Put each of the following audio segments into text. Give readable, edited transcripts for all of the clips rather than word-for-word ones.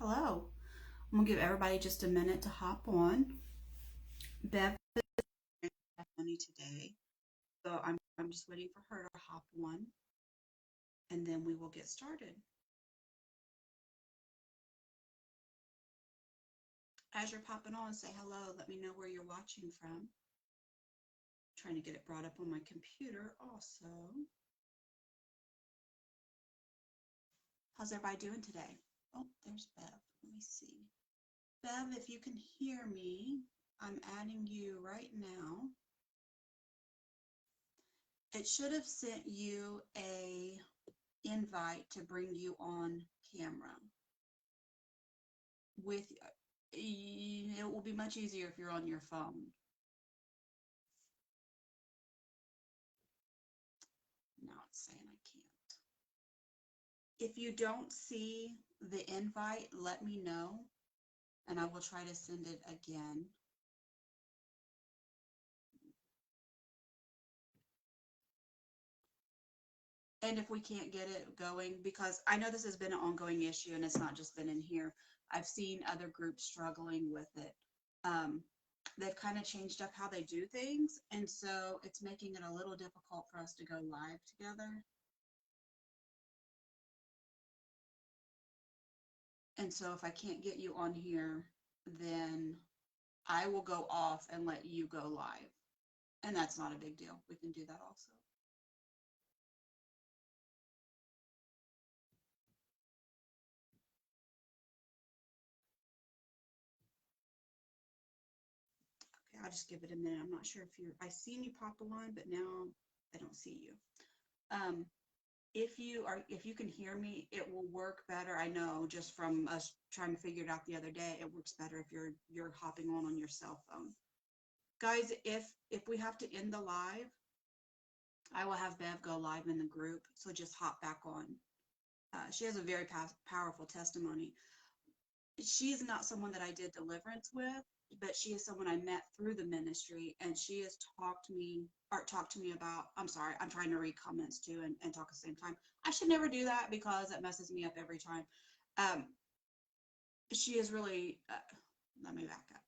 Hello. I'm gonna give everybody just a minute to hop on. Bev is money today, so I'm just waiting for her to hop on, and then we will get started. As you're popping on, say hello. Let me know where you're watching from. I'm trying to get it brought up on my computer also. How's everybody doing today? Oh, there's Bev. Let me see. Bev, if you can hear me, I'm adding you right now. It should have sent you a invite to bring you on camera. With it will be much easier if you're on your phone. Now it's saying I can't. If you don't see the invite, let me know and I will try to send it again. And if we can't get it going, because I know this has been an ongoing issue and it's not just been in here. I've seen other groups struggling with it. They've kind of changed up how they do things, and so it's making it a little difficult for us to go live together. And so if I can't get you on here, then I will go off and let you go live. And that's not a big deal. We can do that also. Okay, I'll just give it a minute. I'm not sure if I seen you pop on, but now I don't see you. If you can hear me, it will work better. I know just from us trying to figure it out the other day, it works better if you're hopping on your cell phone. Guys, if we have to end the live, I will have Bev go live in the group. So just hop back on. She has a very powerful testimony. She's not someone that I did deliverance with, but she is someone I met through the ministry, and she has talked to me about, I'm sorry, I'm trying to read comments too and talk at the same time. I should never do that because it messes me up every time. She is really, let me back up.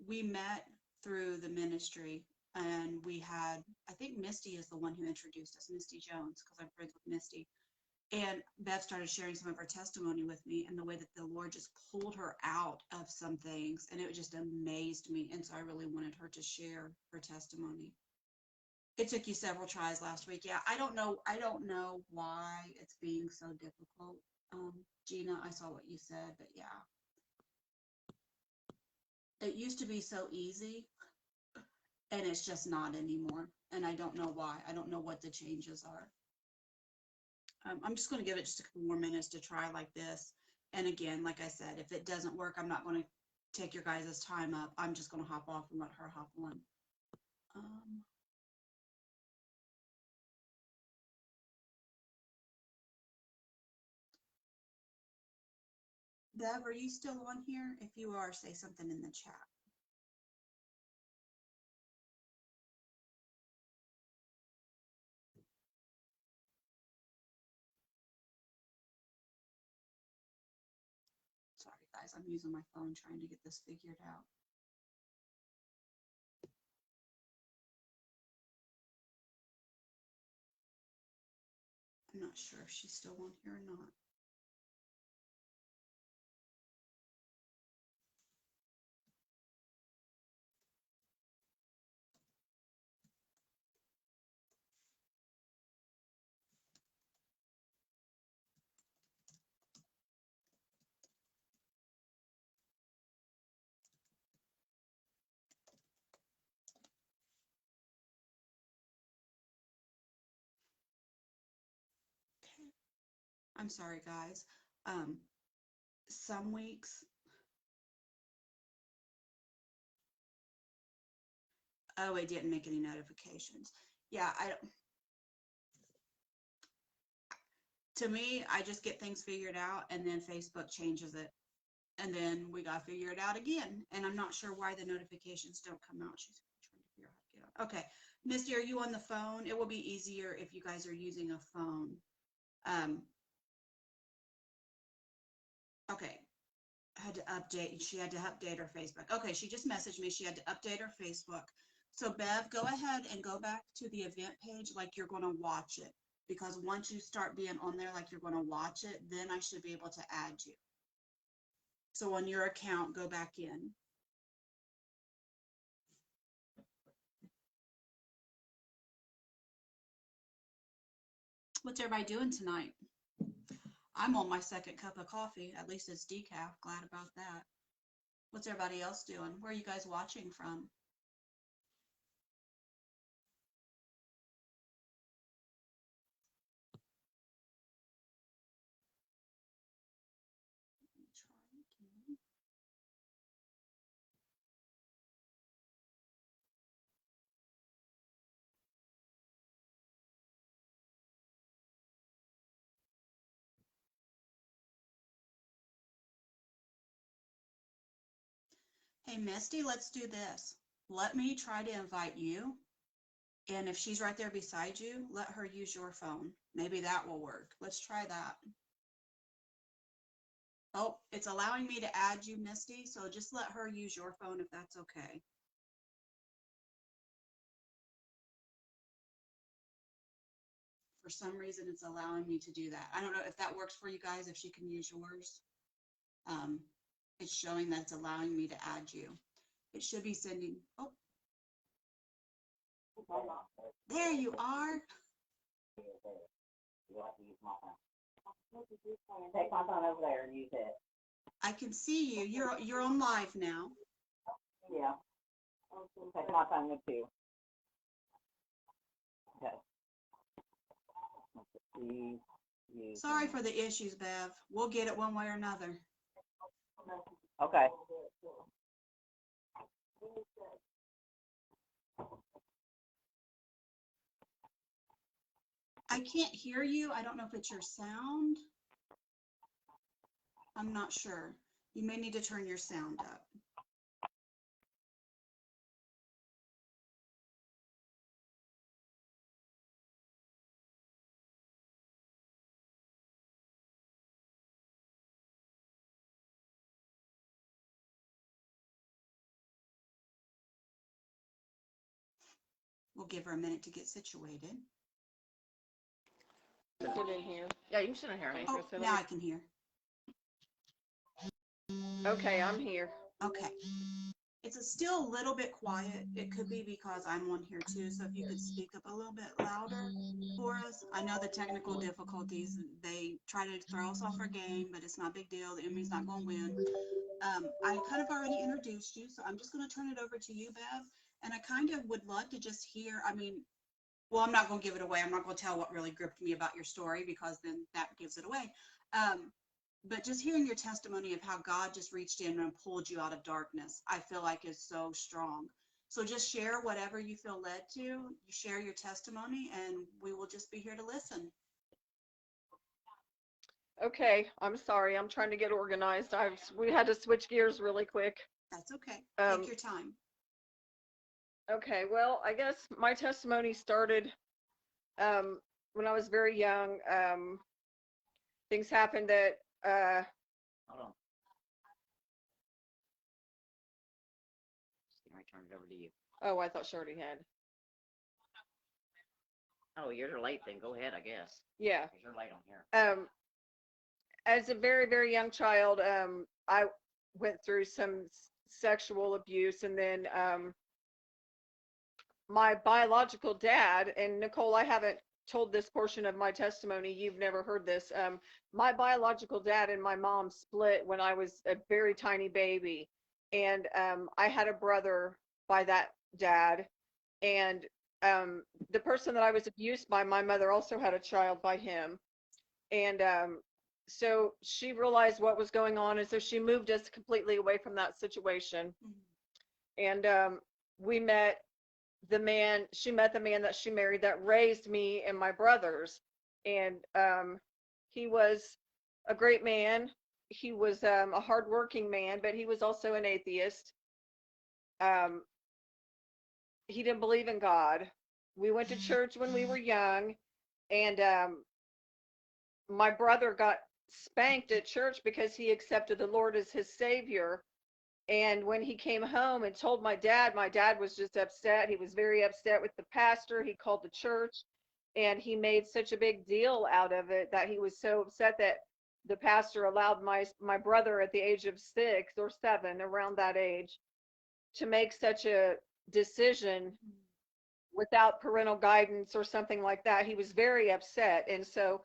We met through the ministry, and we had, I think Misty is the one who introduced us, Misty Jones, because I'm friends with Misty. And Bev started sharing some of her testimony with me, and the way that the Lord just pulled her out of some things, and it just amazed me. And so I really wanted her to share her testimony. It took you several tries last week. Yeah, I don't know why it's being so difficult. Gina, I saw what you said, but yeah. It used to be so easy, and it's just not anymore. And I don't know why. I don't know what the changes are. I'm just going to give it just a couple more minutes to try like this. And again, like I said, if it doesn't work, I'm not going to take your guys' time up. I'm just going to hop off and let her hop on. Bev, are you still on here? If you are, say something in the chat. Sorry, guys, I'm using my phone trying to get this figured out. I'm not sure if she's still on here or not. Okay. I'm sorry, guys. Some weeks, oh, it didn't make any notifications. Yeah, to me, I just get things figured out, and then Facebook changes it, and then we got to figure it out again. And I'm not sure why the notifications don't come out. She's trying to figure out how to get out. Okay, Misty, are you on the phone? It will be easier if you guys are using a phone. Okay, had to update. She had to update her Facebook. Okay, she just messaged me. She had to update her Facebook. So Bev, go ahead and go back to the event page like you're going to watch it. Because once you start being on there like you're going to watch it, then I should be able to add you. So on your account, go back in. What's everybody doing tonight? I'm on my second cup of coffee. At least it's decaf. Glad about that. What's everybody else doing? Where are you guys watching from? Hey, Misty, let's do this. Let me try to invite you. And if she's right there beside you, let her use your phone. Maybe that will work. Let's try that. Oh, it's allowing me to add you, Misty. So just let her use your phone if that's okay. For some reason, it's allowing me to do that. I don't know if that works for you guys, if she can use yours. It's showing that it's allowing me to add you. It should be sending, oh, there you are. Take my phone over there and use it. I can see you. You're on live now. Yeah. Take my phone with you. Okay. Sorry for the issues, Bev. We'll get it one way or another. Okay. I can't hear you. I don't know if it's your sound. I'm not sure. You may need to turn your sound up. We'll give her a minute to get situated. Sit in here. Yeah, you can sit in here. Oh, now I can hear. Okay, I'm here. Okay. It's still a little bit quiet. It could be because I'm on here too. So if you could speak up a little bit louder for us. I know the technical difficulties, they try to throw us off our game, but it's not a big deal. The enemy's not going to win. I kind of already introduced you, so I'm just going to turn it over to you, Bev. And I kind of would love to just hear, I mean, well, I'm not going to give it away. I'm not going to tell what really gripped me about your story because then that gives it away. But just hearing your testimony of how God just reached in and pulled you out of darkness, I feel like is so strong. So just share whatever you feel led to. You share your testimony and we will just be here to listen. Okay, I'm sorry. I'm trying to get organized. We had to switch gears really quick. That's okay. Take your time. Okay, well, I guess my testimony started when I was very young. Things happened that Hold on. I turn it over to you. oh, I thought she already had. Oh, you're late then. Go ahead, I guess. Yeah. You're late on here. As a very, very young child, I went through some sexual abuse, and then my biological dad, and Nicole, I haven't told this portion of my testimony. You've never heard this. My biological dad and my mom split when I was a very tiny baby, and I had a brother by that dad, and the person that I was abused by, my mother also had a child by him, and so she realized what was going on, and so she moved us completely away from that situation. Mm-hmm. And we met the man, she met the man that she married that raised me and my brothers. And he was a great man. He was a hardworking man, but he was also an atheist. He didn't believe in God. We went to church when we were young, and my brother got spanked at church because he accepted the Lord as his Savior. And when he came home and told my dad was just upset. He was very upset with the pastor. He called the church and he made such a big deal out of it that he was so upset that the pastor allowed my brother at the age of 6 or 7, around that age, to make such a decision without parental guidance or something like that. He was very upset. And so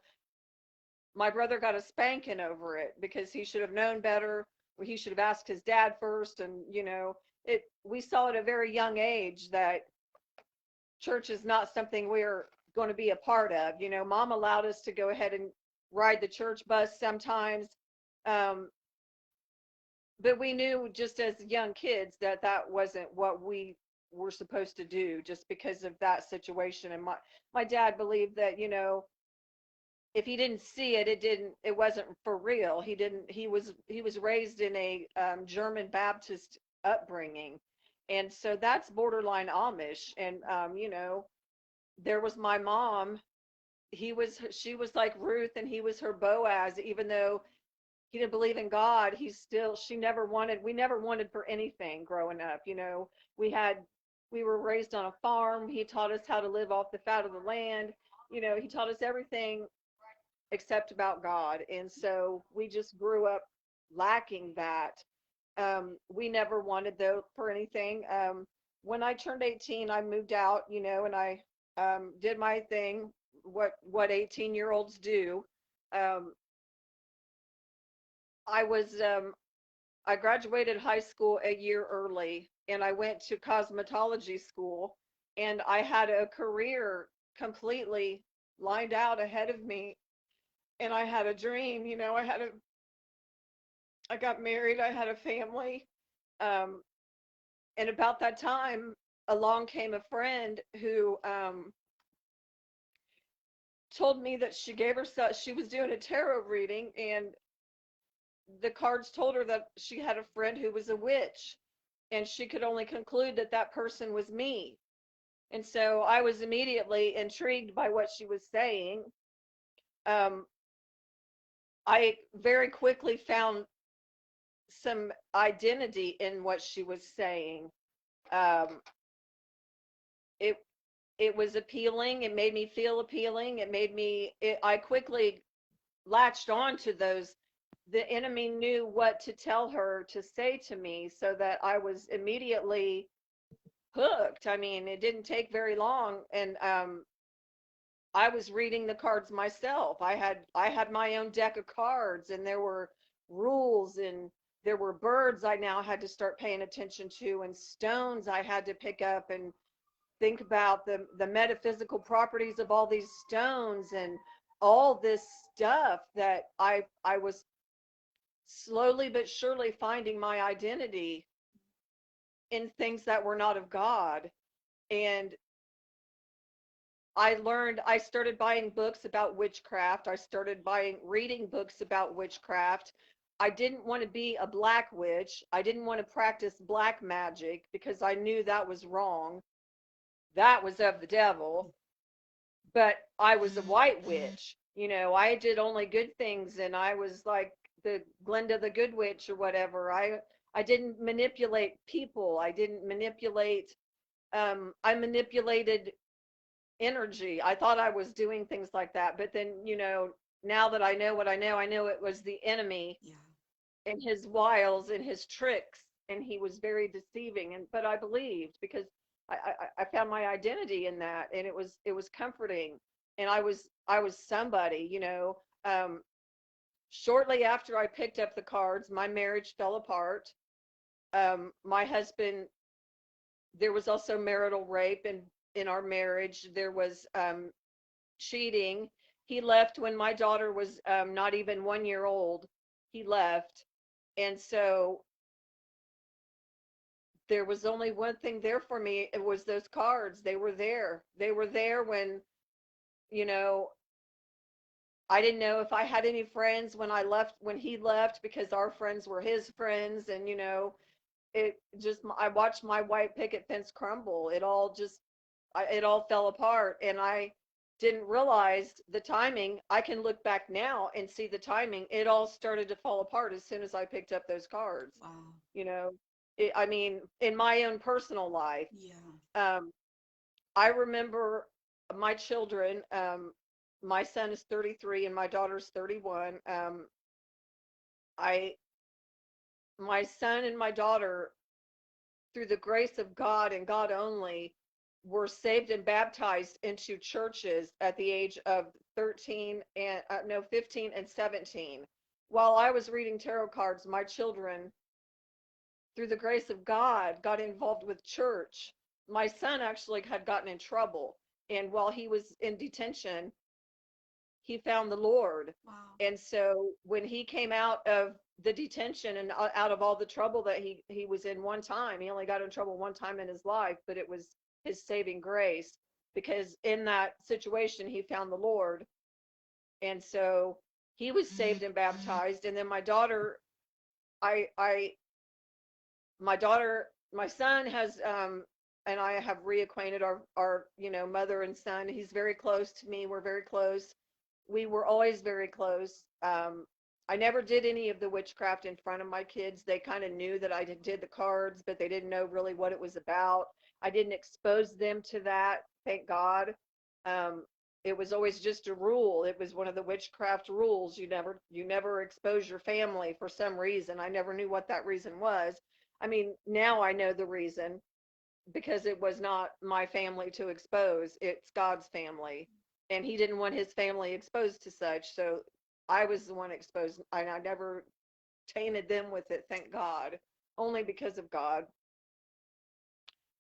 my brother got a spanking over it because he should have known better. He should have asked his dad first. And, we saw at a very young age that church is not something we're going to be a part of. Mom allowed us to go ahead and ride the church bus sometimes. But we knew just as young kids that that wasn't what we were supposed to do, just because of that situation. And my dad believed that, if he didn't see it, it wasn't for real. He was raised in a German Baptist upbringing. And so that's borderline Amish. And, there was my mom. She was like Ruth and he was her Boaz, even though he didn't believe in God. We never wanted for anything growing up. We were raised on a farm. He taught us how to live off the fat of the land. He taught us everything except about God. And so we just grew up lacking that. We never wanted though for anything. When I turned 18, I moved out, and I did my thing, what 18-year-olds do. I graduated high school a year early and I went to cosmetology school, and I had a career completely lined out ahead of me. And I had a dream, I got married, I had a family. And about that time, along came a friend who told me that she was doing a tarot reading, and the cards told her that she had a friend who was a witch, and she could only conclude that that person was me. And so I was immediately intrigued by what she was saying. I very quickly found some identity in what she was saying. Um, it it was appealing. It made me feel appealing. I quickly latched on to those. The enemy knew what to tell her to say to me, so that I was immediately hooked. I mean, it didn't take very long. And I was reading the cards myself. I had my own deck of cards, and there were rules, and there were birds I now had to start paying attention to, and stones I had to pick up and think about the metaphysical properties of all these stones, and all this stuff that I was slowly but surely finding my identity in things that were not of God. And I started buying books about witchcraft. I started reading books about witchcraft. I didn't want to be a black witch. I didn't want to practice black magic because I knew that was wrong. That was of the devil. But I was a white witch. I did only good things, and I was like the Glenda the Good Witch or whatever. I didn't manipulate people. I didn't manipulate I manipulated energy. I thought I was doing things like that, but then, now that I know what I know it was the enemy. Yeah. And his wiles and his tricks, and he was very deceiving. But I believed because I found my identity in that, and it was comforting. And I was somebody. Shortly after I picked up the cards, my marriage fell apart. My husband, there was also marital rape in our marriage. There was cheating. He left when my daughter was not even 1 year old. He left. And so there was only one thing there for me. It was those cards. They were there. They were there when, you know, I didn't know if I had any friends when he left, because our friends were his friends. And, I watched my white picket fence crumble. It all fell apart. And I didn't realize the timing. I can look back now and see the timing. It all started to fall apart as soon as I picked up those cards. Wow. You know, I mean, in my own personal life, Yeah. um, I remember my children. My son is 33 and my daughter's 31. I, my son and my daughter, through the grace of God and God only, were saved and baptized into churches at the age of 13 and no 15 and 17. While I was reading tarot cards, my children, through the grace of God, got involved with church. My son actually had gotten in trouble, and while he was in detention, he found the Lord. Wow. And so when he came out of the detention and out of all the trouble that he was in one time, he only got in trouble one time in his life, but it was his saving grace, because in that situation he found the Lord. And so he was saved and baptized. And then my daughter, I my daughter, my son has and I have reacquainted our mother and son. He's very close to me. We're very close. We were always very close. I never did any of the witchcraft in front of my kids. They kind of knew that I did the cards, but they didn't know really what it was about. I didn't expose them to that, thank God. It was always just a rule. It was one of the witchcraft rules. You never expose your family for some reason. I never knew what that reason was. I mean, now I know the reason, because it was not my family to expose. It's God's family. And he didn't want his family exposed to such. So I was the one exposed. And I never tainted them with it, thank God, only because of God.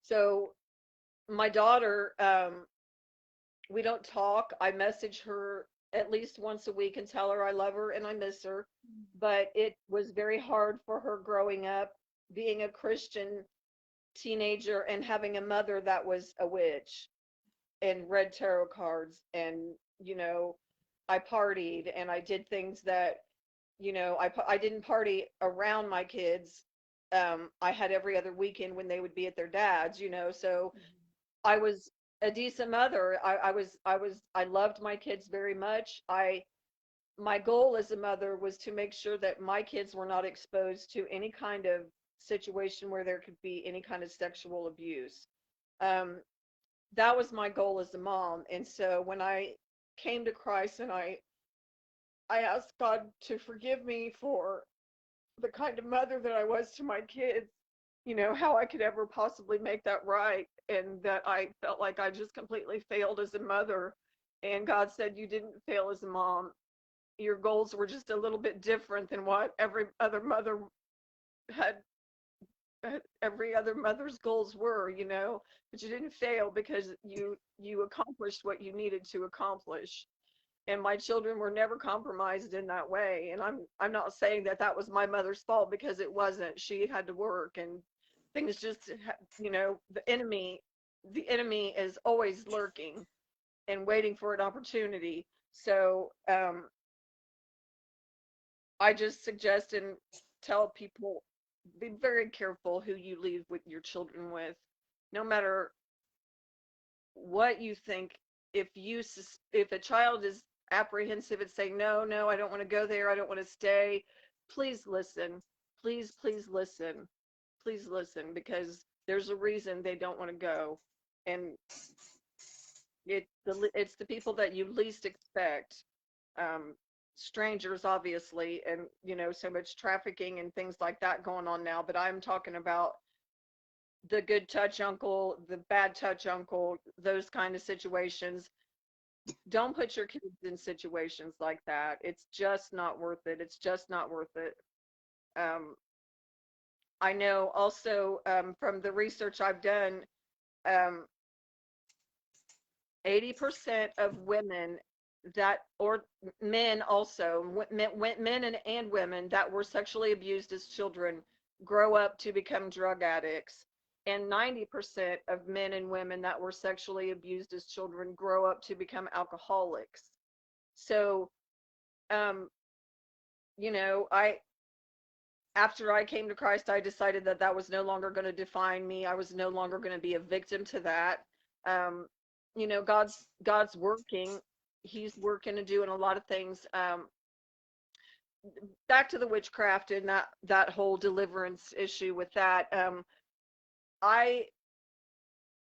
So my daughter, we don't talk. I message her at least once a week and tell her I love her and I miss her. But it was very hard for her growing up, being a Christian teenager and having a mother that was a witch and read tarot cards. And I partied and I did things that I didn't party around my kids. I had every other weekend when they would be at their dad's, so I was a decent mother. I loved my kids very much. My goal as a mother was to make sure that my kids were not exposed to any kind of situation where there could be any kind of sexual abuse. Um, that was my goal as a mom. And so when I came to Christ and I asked God to forgive me for the kind of mother that I was to my kids, how I could ever possibly make that right, and that I felt like I just completely failed as a mother. And God said, "You didn't fail as a mom. Your goals were just a little bit different than what had every other mother's goals were, but you didn't fail because you accomplished what you needed to accomplish." And my children were never compromised in that way. And I'm not saying that that was my mother's fault, because it wasn't. She had to work and things just, the enemy is always lurking and waiting for an opportunity. So I just suggest and tell people, be very careful who you leave with your children with, no matter what you think. If a child is apprehensive and saying, no, no, I don't want to go there, I don't want to stay, please listen. Please listen. Please listen, because there's a reason they don't want to go. And it's the people that you least expect. um, Strangers, obviously, and so much trafficking and things like that going on now. But I'm talking about the good touch uncle, the bad touch uncle, those kind of situations. Don't put your kids in situations like that. It's just not worth it. It's just not worth it. Um, I know also, from the research I've done, um, 80% of women that, or men also, men and women that were sexually abused as children, grow up to become drug addicts. And 90% of men and women that were sexually abused as children grow up to become alcoholics. So, um, I after I came to Christ, I decided that that was no longer going to define me. I was no longer going to be a victim to that. Um, you know, God's working. He's working and doing a lot of things. Back to the witchcraft and that whole deliverance issue with that. I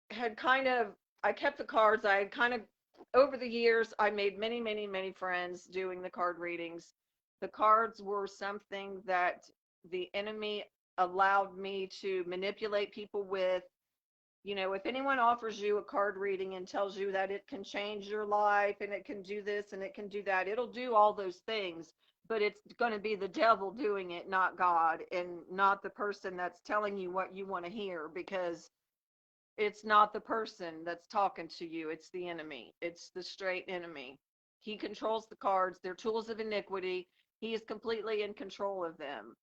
had kind of I kept the cards. I had kind of over the years I made many friends doing the card readings. The cards were something that the enemy allowed me to manipulate people with. You know, if anyone offers you a card reading and tells you that it can change your life and it can do this and it can do that, it'll do all those things, but it's going to be the devil doing it, not God, and not the person that's telling you what you want to hear, because it's not the person that's talking to you, it's the enemy. It's the straight enemy. He controls the cards. They're tools of iniquity. He is completely in control of them.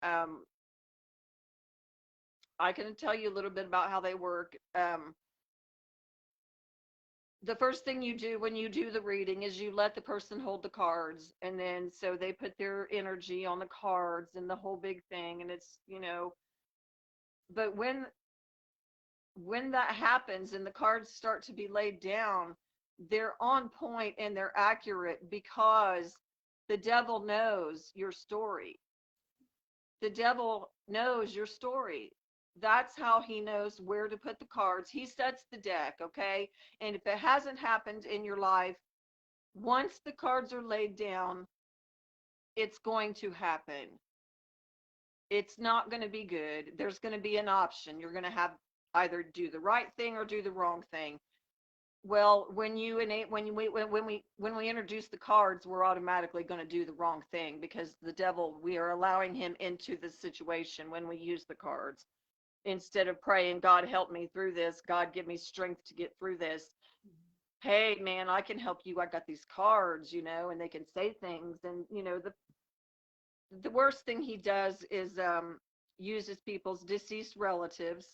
Um, I can tell you a little bit about how they work. The first thing you do when you do the reading is you let the person hold the cards, and then so they put their energy on the cards and the whole big thing, and it's, you know, but when that happens and the cards start to be laid down, they're on point and they're accurate because the devil knows your story. The devil knows your story. That's how he knows where to put the cards. He sets the deck, okay? And if it hasn't happened in your life, once the cards are laid down, it's going to happen. It's not going to be good. There's going to be an option. You're going to have either do the right thing or do the wrong thing. Well, when we introduce the cards, we're automatically going to do the wrong thing because the devil, we are allowing him into the situation when we use the cards. Instead of praying, God help me through this, God give me strength to get through this. Hey man, I can help you. I got these cards, you know, and they can say things. And you know, the worst thing he does is uses people's deceased relatives.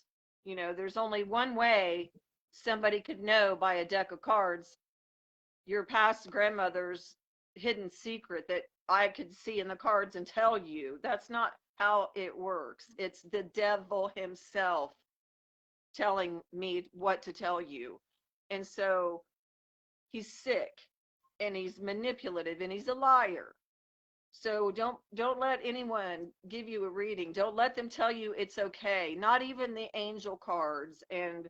You know, there's only one way somebody could know by a deck of cards your past grandmother's hidden secret that I could see in the cards and tell you. That's not how it works. It's the devil himself telling me what to tell you. And so he's sick and he's manipulative and he's a liar. So don't let anyone give you a reading. Don't let them tell you it's okay. Not even the angel cards and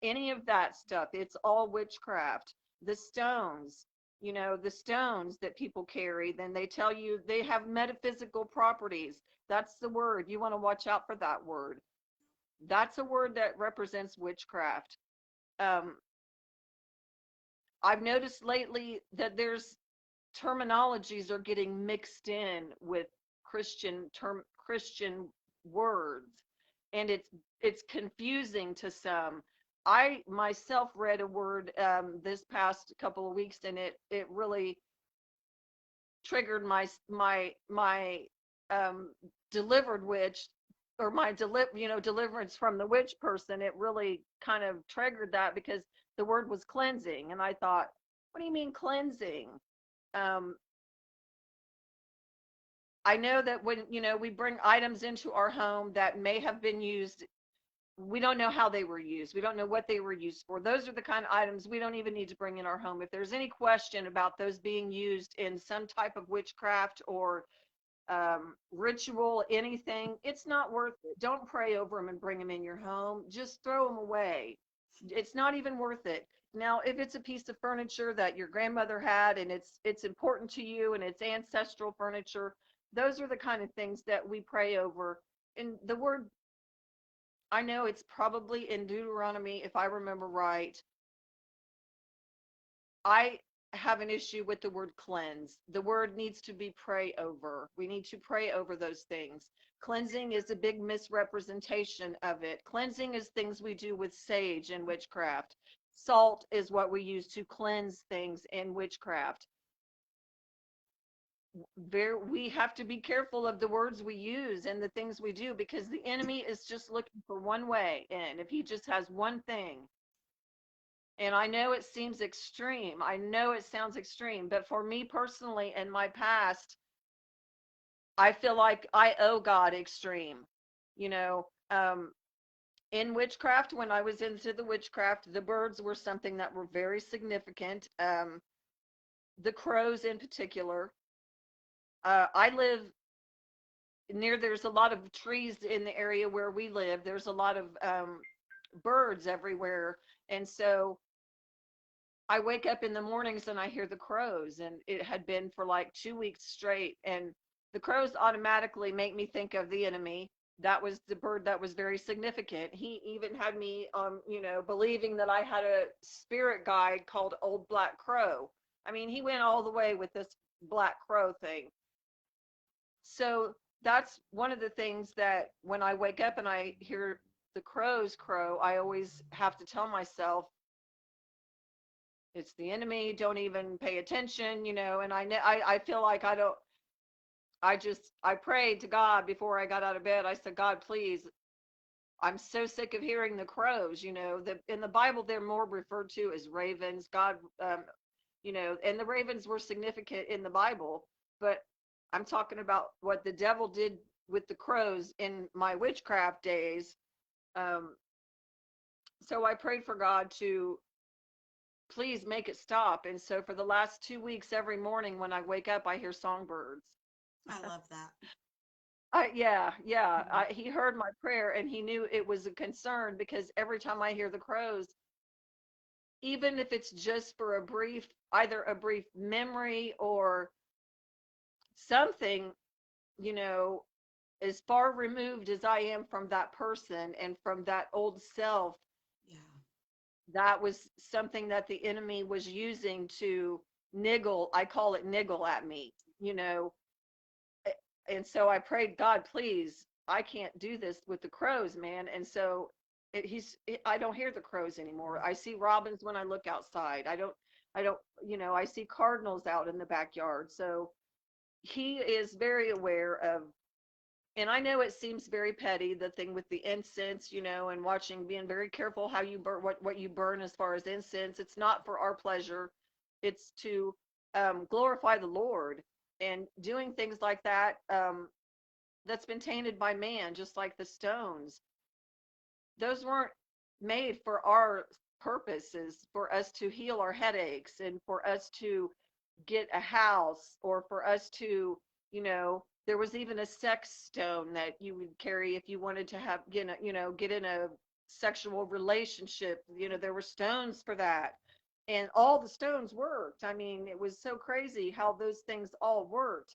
any of that stuff. It's all witchcraft. The stones, you know, the stones that people carry, then they tell you they have metaphysical properties. That's the word. You want to watch out for that word. That's a word that represents witchcraft. Um, I've noticed lately that there's terminologies are getting mixed in with Christian words, and it's confusing to some. I myself read a word this past couple of weeks, and it really triggered my delivered witch, or my deliverance from the witch person. It really kind of triggered that because the word was cleansing, and I thought, what do you mean cleansing? um, I know that when, you know, we bring items into our home that may have been used, we don't know how they were used. We don't know what they were used for. Those are the kind of items we don't even need to bring in our home. If there's any question about those being used in some type of witchcraft or ritual, anything, it's not worth it. Don't pray over them and bring them in your home. Just throw them away. It's not even worth it. Now, if it's a piece of furniture that your grandmother had and it's important to you and it's ancestral furniture, those are the kind of things that we pray over. And the word, I know it's probably in Deuteronomy, if I remember right. I have an issue with the word cleanse. The word needs to be pray over. We need to pray over those things. Cleansing is a big misrepresentation of it. Cleansing is things we do with sage in witchcraft. Salt is what we use to cleanse things in witchcraft. We have to be careful of the words we use and the things we do, because the enemy is just looking for one way in. If he just has one thing, and I know it seems extreme, I know it sounds extreme, but for me personally, in my past, I feel like I owe God extreme. You know, In witchcraft, when I was into the witchcraft, the birds were something that were very significant. The crows in particular. I live near, there's a lot of trees in the area where we live. There's a lot of birds everywhere. And so I wake up in the mornings and I hear the crows, and it had been for like 2 weeks straight. And the crows automatically make me think of the enemy. That was the bird that was very significant. He even had me, believing that I had a spirit guide called Old Black Crow. I mean, he went all the way with this black crow thing. So that's one of the things that when I wake up and I hear the crows crow, I always have to tell myself, it's the enemy, don't even pay attention, and I feel like I don't, I prayed to God before I got out of bed. I said, God, please, I'm so sick of hearing the crows. In the Bible, they're more referred to as ravens. God, and the ravens were significant in the Bible, but I'm talking about what the devil did with the crows in my witchcraft days. So I prayed for God to please make it stop. And so for the last 2 weeks, every morning when I wake up, I hear songbirds. I love that. Yeah. He heard my prayer and he knew it was a concern, because every time I hear the crows, even if it's just for either a brief memory or something, you know, as far removed as I am from that person and from that old self, Yeah. that was something that the enemy was using to niggle. I call it niggle at me, you know. And so I prayed, God, please, I can't do this with the crows, man. And so I don't hear the crows anymore. I see robins when I look outside. I don't, I see cardinals out in the backyard. So he is very aware of, and I know it seems very petty, the thing with the incense, and being very careful how you burn, what you burn as far as incense. It's not for our pleasure. It's to glorify the Lord, and doing things like that, that's been tainted by man, just like the stones. Those weren't made for our purposes, for us to heal our headaches and for us to get a house, or for us to, there was even a sex stone that you would carry if you wanted to have, get in a sexual relationship. There were stones for that. And all the stones worked. I mean, it was so crazy how those things all worked.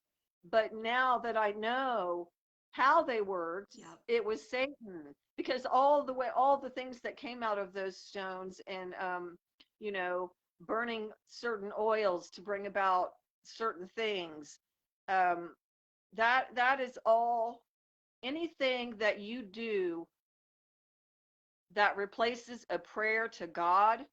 But now that I know how they worked, Yep. it was Satan, because all the things that came out of those stones, and you know burning certain oils to bring about certain things, um that is all. Anything that you do that replaces a prayer to God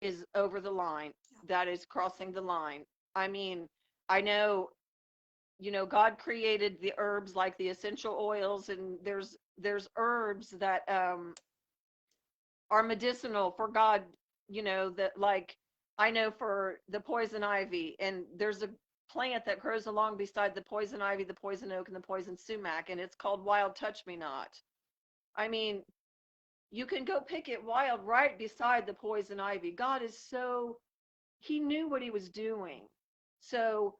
is over the line. Yep. That is crossing the line. I mean, I know, God created the herbs like the essential oils, and there's herbs that are medicinal for God, that, like, I know for the poison ivy, and there's a plant that grows along beside the poison ivy, the poison oak, and the poison sumac, and it's called wild touch me not. I mean, you can go pick it wild right beside the poison ivy. God is so, he knew what he was doing. So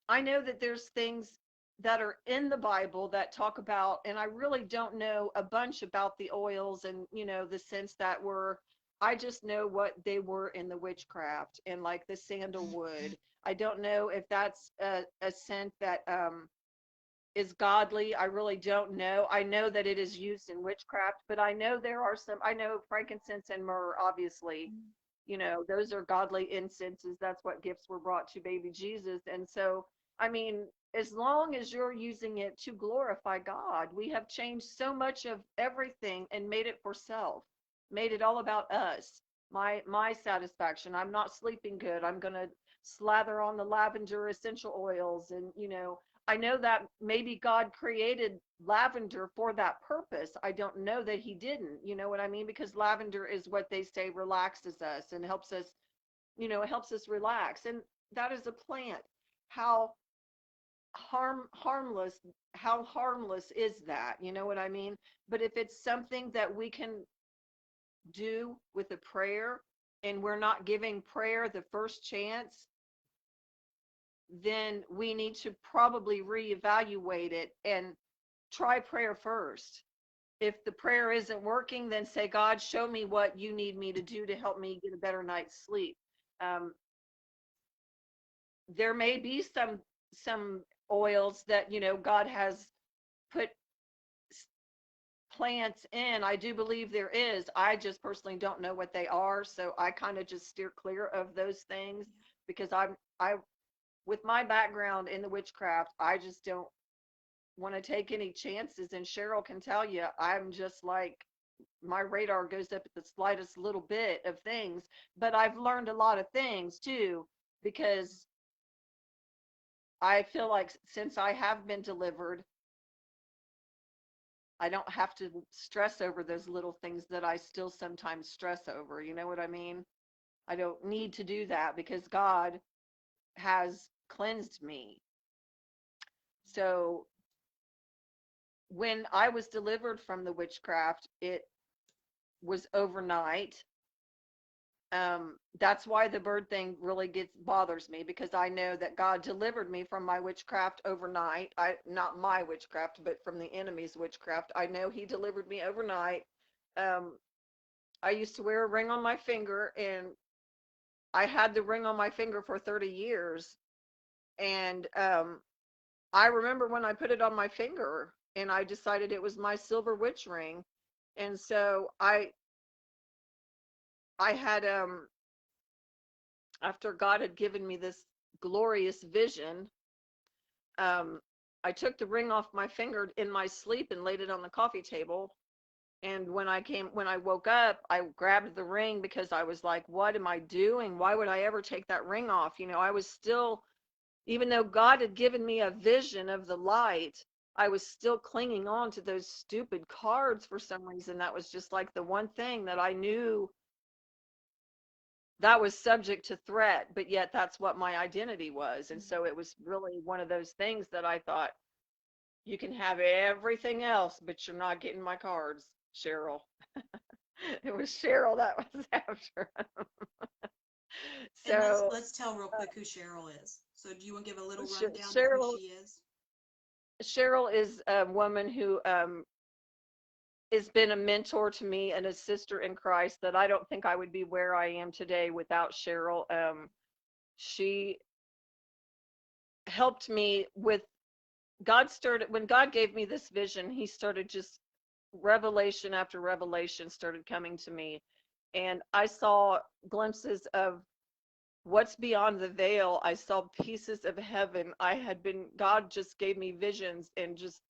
I know that there's things that are in the Bible that talk about, and I really don't know a bunch about the oils and, the scents that were, I just know what they were in the witchcraft, and like the sandalwood. I don't know if that's a scent that is godly. I really don't know. I know that it is used in witchcraft, but I know there are some, I know frankincense and myrrh, obviously, those are godly incenses. That's what gifts were brought to baby Jesus. And so, I mean, as long as you're using it to glorify God, we have changed so much of everything and made it for self, made it all about us, my satisfaction. I'm not sleeping good, I'm going to slather on the lavender essential oils. And, I know that maybe God created lavender for that purpose. I don't know that he didn't, you know what I mean? Because lavender is what they say relaxes us and helps us, it helps us relax. And that is a plant. How harmless, how harmless is that? You know what I mean? But if it's something that we can do with a prayer, and we're not giving prayer the first chance, then we need to probably reevaluate it and try prayer first. If the prayer isn't working, then say, God, show me what you need me to do to help me get a better night's sleep. Um, there may be some oils that, God has put plants in. I do believe there is. I just personally don't know what they are, so I kind of just steer clear of those things, because I with my background in the witchcraft, I just don't want to take any chances. And Cheryl can tell you, I'm just like, my radar goes up at the slightest little bit of things. But I've learned a lot of things too, because I feel like since I have been delivered, I don't have to stress over those little things that I still sometimes stress over. You know what I mean? I don't need to do that because God has cleansed me. So when I was delivered from the witchcraft, it was overnight. That's why the bird thing really bothers me, because I know that God delivered me from my witchcraft overnight. Not my witchcraft, but from the enemy's witchcraft. I know he delivered me overnight. Um, I used to wear a ring on my finger, and I had the ring on my finger for 30 years. And I remember when I put it on my finger and I decided it was my silver witch ring. And so I had after God had given me this glorious vision, um I took the ring off my finger in my sleep and laid it on the coffee table. And when I woke up, I grabbed the ring because I was like, what am I doing? Why would I ever take that ring off? I was still, even though God had given me a vision of the light, I was still clinging on to those stupid cards for some reason. That was just like the one thing that I knew that was subject to threat, but yet that's what my identity was. And so it was really one of those things that I thought, you can have everything else, but you're not getting my cards, Cheryl. It was Cheryl that was after. And let's So let's tell real quick who Cheryl is. So do you want to give a little Sh- rundown of who Cheryl she is? Cheryl is a woman who has been a mentor to me and a sister in Christ, that I don't think I would be where I am today without Cheryl. She helped me with when God gave me this vision, he started just revelation after revelation started coming to me. And I saw glimpses of what's beyond the veil. I saw pieces of heaven. God just gave me visions and just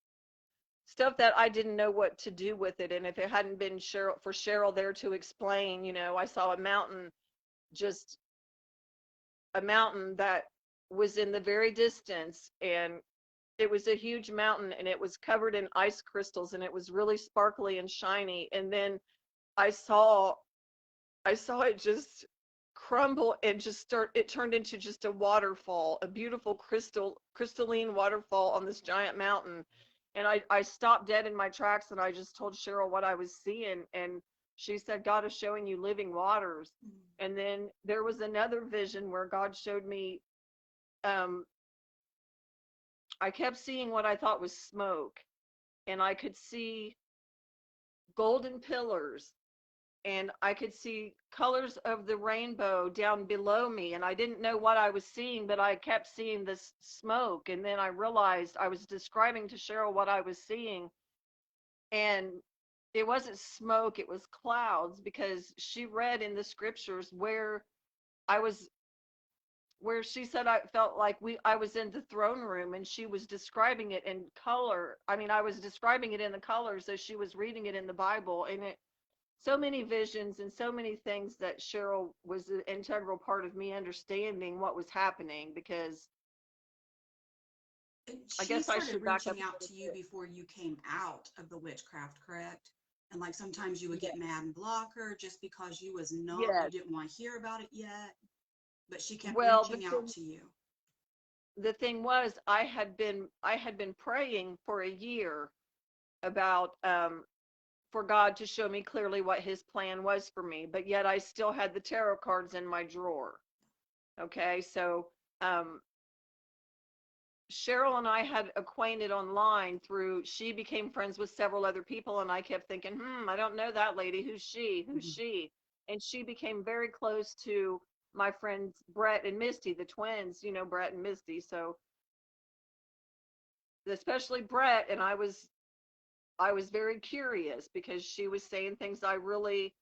stuff that I didn't know what to do with it. And if it hadn't been Cheryl there to explain, I saw just a mountain that was in the very distance, and it was a huge mountain, and it was covered in ice crystals, and it was really sparkly and shiny. And then I saw it just crumble and it turned into just a waterfall, a beautiful crystalline waterfall on this giant mountain. And I stopped dead in my tracks, and I just told Cheryl what I was seeing. And she said, God is showing you living waters. And then there was another vision where God showed me, um, I kept seeing what I thought was smoke, and I could see golden pillars, and I could see colors of the rainbow down below me. And I didn't know what I was seeing, but I kept seeing this smoke. And then I realized I was describing to Cheryl what I was seeing, and it wasn't smoke, it was clouds, because she read in the scriptures I was where she said I felt like I was in the throne room, and she was describing it in color. I mean, I was describing it in the colors as she was reading it in the Bible. And so many visions and so many things that Cheryl was an integral part of me understanding what was happening, because I She guess I started should back up reaching a out little to you bit. before you came out of the witchcraft, correct? And like sometimes you would Yeah. get mad and block her just because you Yes. didn't want to hear about it yet, but she kept Well, the reaching out thing, to you. the thing was, I had been praying for a year about for God to show me clearly what his plan was for me, but yet I still had the tarot cards in my drawer. Okay, so um Cheryl and I had acquainted online through, she became friends with several other people, and I kept thinking, I don't know that lady. Who's she? Who's Mhm. she? And she became very close to my friends Brett and Misty, the twins, Brett and Misty. So especially Brett, and I was very curious because she was saying things I really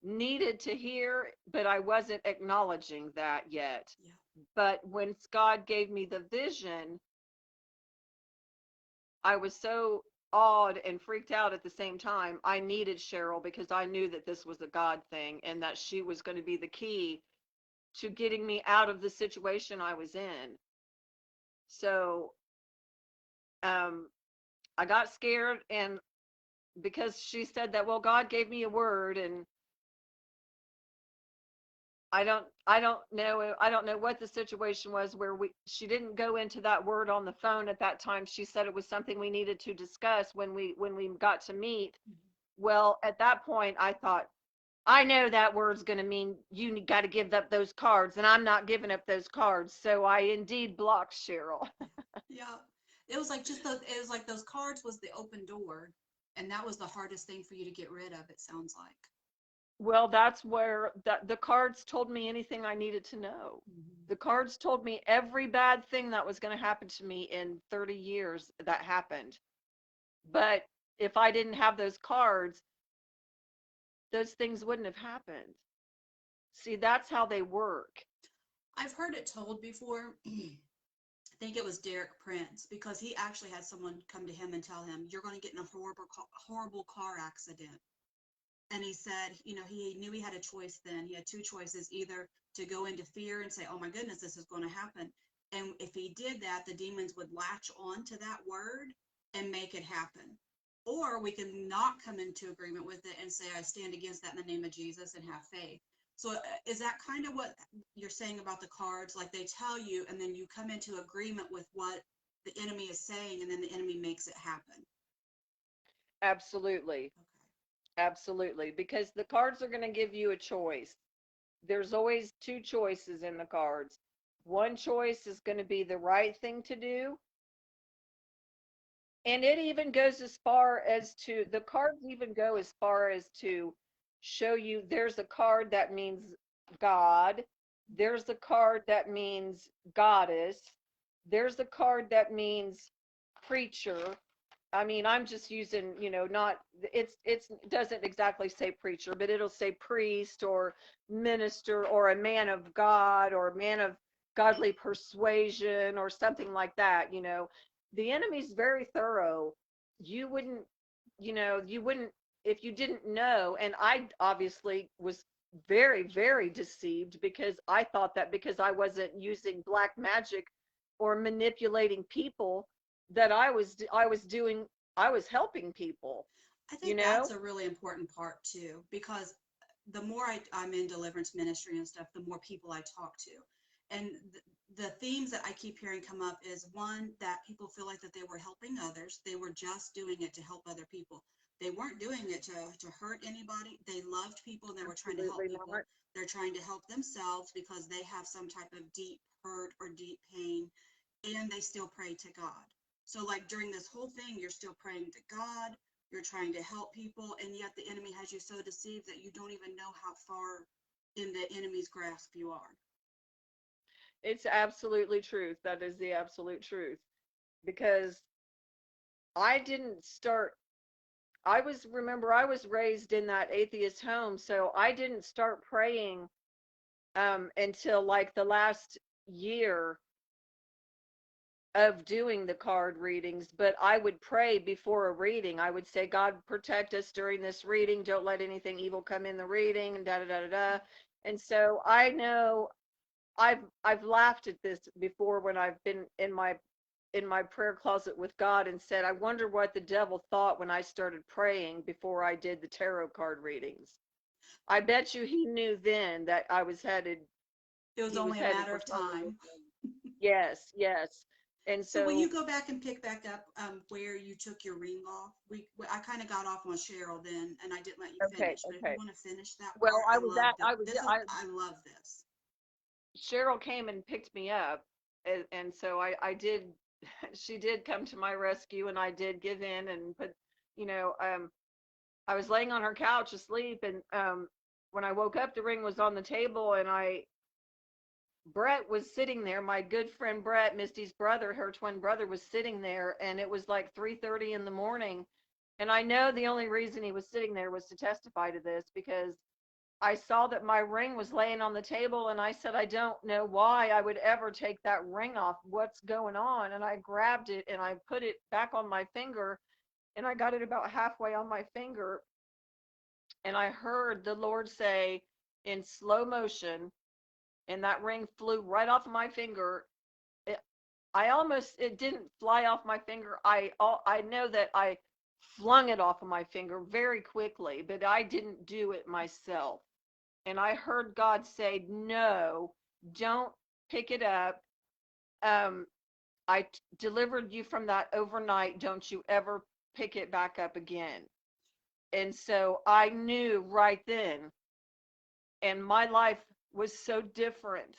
needed to hear, but I wasn't acknowledging that yet. Yeah. But when God gave me the vision, I was so awed and freaked out at the same time. I needed Cheryl because I knew that this was a God thing and that she was going to be the key to getting me out of the situation I was in. So um, I got scared, and because she said that, well, God gave me a word, and I don't know what the situation was where she didn't go into that word on the phone at that time. She said it was something we needed to discuss when we got to meet. Mhm. Well, at that point, I thought, I know that word's going to mean you got to give up those cards, and I'm not giving up those cards. So I indeed blocked Cheryl. Yeah. It was like it was like those cards was the open door, and that was the hardest thing for you to get rid of, it sounds like. Well, that's where the cards told me anything I needed to know. Mhm. The cards told me every bad thing that was going to happen to me in 30 years that happened. But if I didn't have those cards, those things wouldn't have happened. See, that's how they work. I've heard it told before. I think it was Derek Prince, because he actually had someone come to him and tell him, "You're going to get in a horrible car accident." And he said, he knew he had a choice then. He had two choices: either to go into fear and say, "Oh my goodness, this is going to happen." And if he did that, the demons would latch on to that word and make it happen. Or we can not come into agreement with it and say, "I stand against that in the name of Jesus," and have faith. So is that kind of what you're saying about the cards? Like, they tell you, and then you come into agreement with what the enemy is saying, and then the enemy makes it happen. Absolutely. Okay. Absolutely. Because the cards are going to give you a choice. There's always two choices in the cards. One choice is going to be the right thing to do. And it even goes as far as to, the cards even go as far as to show you there's a card that means God. There's a card that means goddess. There's a card that means preacher. I mean, I'm just using, not, it's doesn't exactly say preacher, but it'll say priest or minister or a man of God or a man of godly persuasion or something like that. The enemy's very thorough. You wouldn't, you wouldn't, if you didn't know. And I obviously was very, very deceived because I thought that because I wasn't using black magic or manipulating people, that I was helping people, I you think that's know? a really important part too, because the more I'm in deliverance ministry and stuff, the more people I talk to. And the themes that I keep hearing come up is, one, that people feel like that they were helping others. They were just doing it to help other people. They weren't doing it to hurt anybody. They loved people and they were trying to help Absolutely people. not. They're trying to help themselves because they have some type of deep hurt or deep pain, and they still pray to God. So, like, during this whole thing, you're still praying to God, you're trying to help people, and yet the enemy has you so deceived that you don't even know how far in the enemy's grasp you are. It's absolutely truth. That is the absolute truth. Because I didn't start, remember, I was raised in that atheist home, so I didn't start praying until like the last year of doing the card readings. But I would pray before a reading. I would say, God, protect us during this reading. Don't let anything evil come in the reading, and da da da da da. And so I know I've laughed at this before when I've been in my prayer closet with God and said, I wonder what the devil thought when I started praying before I did the tarot card readings. I bet you he knew then that I was headed It was he was only a headed matter for of somewhere with time. them. Yes, yes. And So will you so, go back and pick back up where you took your ring off? I kind of got off on Cheryl then, and I didn't let you okay, finish. But if you okay. want to finish that Well, part, I love that. I love this. Cheryl came and picked me up, and so I did, she did come to my rescue, and I did give in and put, you know, I was laying on her couch asleep, and when I woke up, the ring was on the table, and Brett was sitting there. My good friend Brett, Misty's brother, her twin brother, was sitting there, and it was like 3:30 in the morning. And I know the only reason he was sitting there was to testify to this, because I saw that my ring was laying on the table, and I said, I don't know why I would ever take that ring off. What's going on? And I grabbed it and I put it back on my finger, and I got it about halfway on my finger. And I heard the Lord say in slow motion, and that ring flew right off of my finger. It, it didn't fly off my finger. I know that I flung it off of my finger very quickly, but I didn't do it myself. And I heard God say, no, don't pick it up. Um, delivered you from that overnight. Don't you ever pick it back up again. And so I knew right then, and my life was so different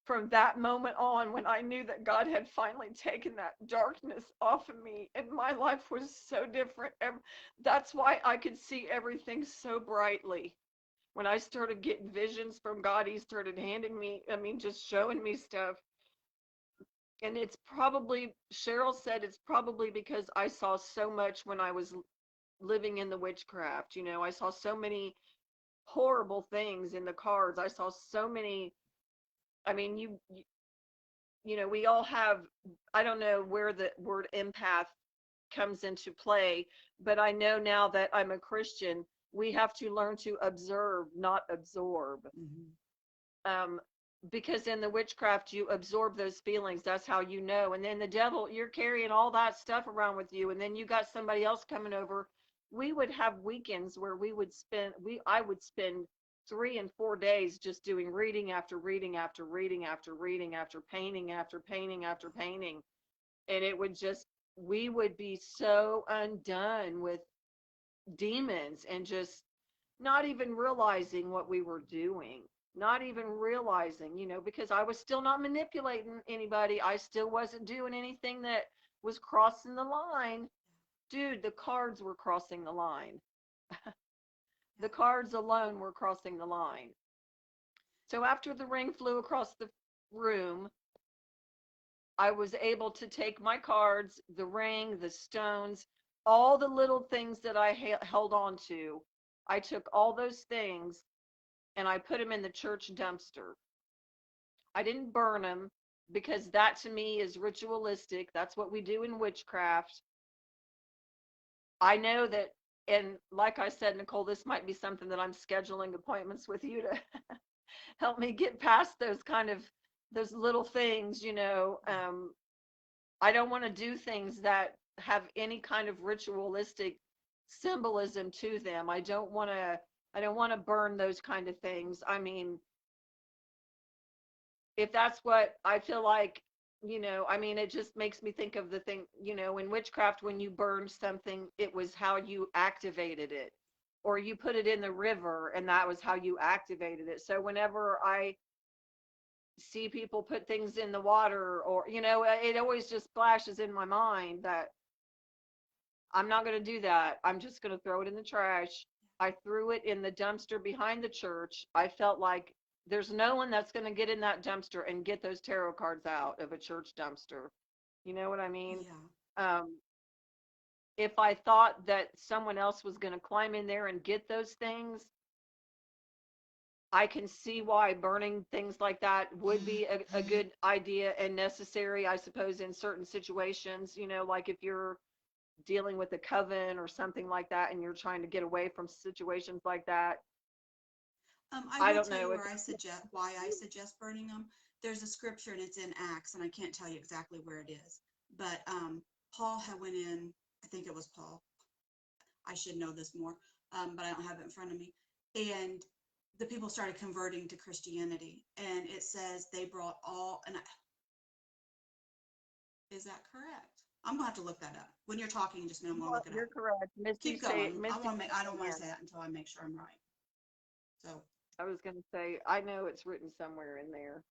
from that moment on, when I knew that God had finally taken that darkness off of me, and my life was so different. That's why I could see everything so brightly. When I started getting visions from God, he started handing me, I mean, just showing me stuff. And it's probably, Cheryl said, it's probably because I saw so much when I was living in the witchcraft. You know, I saw so many horrible things in the cards. I saw so many, I mean, you know, we all have, I don't know where the word empath comes into play, but I know now that I'm a Christian, we have to learn to observe, not absorb. Um, because in the witchcraft, you absorb those feelings. That's how you know. And then the devil, you're carrying all that stuff around with you. And then you got somebody else coming over. We would have weekends where I would spend 3 and 4 days just doing reading after reading after reading after reading after painting after painting after painting. And it would just, we would be so undone with demons, and just not even realizing what we were doing, not even realizing, you know, because I was still not manipulating anybody. I still wasn't doing anything that was crossing the line. Dude, the cards were crossing the line. The cards alone were crossing the line. So after the ring flew across the room, I was able to take my cards, the ring, the stones, all the little things that I held on to. I took all those things and I put them in the church dumpster. I didn't burn them, because that to me is ritualistic. That's what we do in witchcraft. I know that, and like I said, Nicole, this might be something that I'm scheduling appointments with you to help me get past those kind of, those little things, you know. I don't want to do things that have any kind of ritualistic symbolism to them. I don't want to burn those kind of things. I mean, if that's what I feel like, you know, I mean, it just makes me think of the thing, you know, in witchcraft, when you burned something, it was how you activated it, or you put it in the river, and that was how you activated it. So whenever I see people put things in the water, or, you know, it always just flashes in my mind that I'm not going to do that. I'm just going to throw it in the trash. I threw it in the dumpster behind the church. I felt like there's no one that's going to get in that dumpster and get those tarot cards out of a church dumpster. You know what I mean? Yeah. Um, if I thought that someone else was going to climb in there and get those things, I can see why burning things like that would be a good idea and necessary, I suppose, in certain situations. You know, like if you're dealing with a coven or something like that, and you're trying to get away from situations like that. I I will don't tell you know if, where why I suggest burning them. There's a scripture and it's in Acts, and I can't tell you exactly where it is. But Paul had went in, I think it was Paul. I should know this more, but I don't have it in front of me. And the people started converting to Christianity, and it says they brought all, is that correct? I'm gonna have to look that up. When you're talking, just know I'm gonna look it You're up. correct. Misty Keep going. Misty I don't want yeah. to say that until I make sure I'm right. So, I was going to say, I know it's written somewhere in there.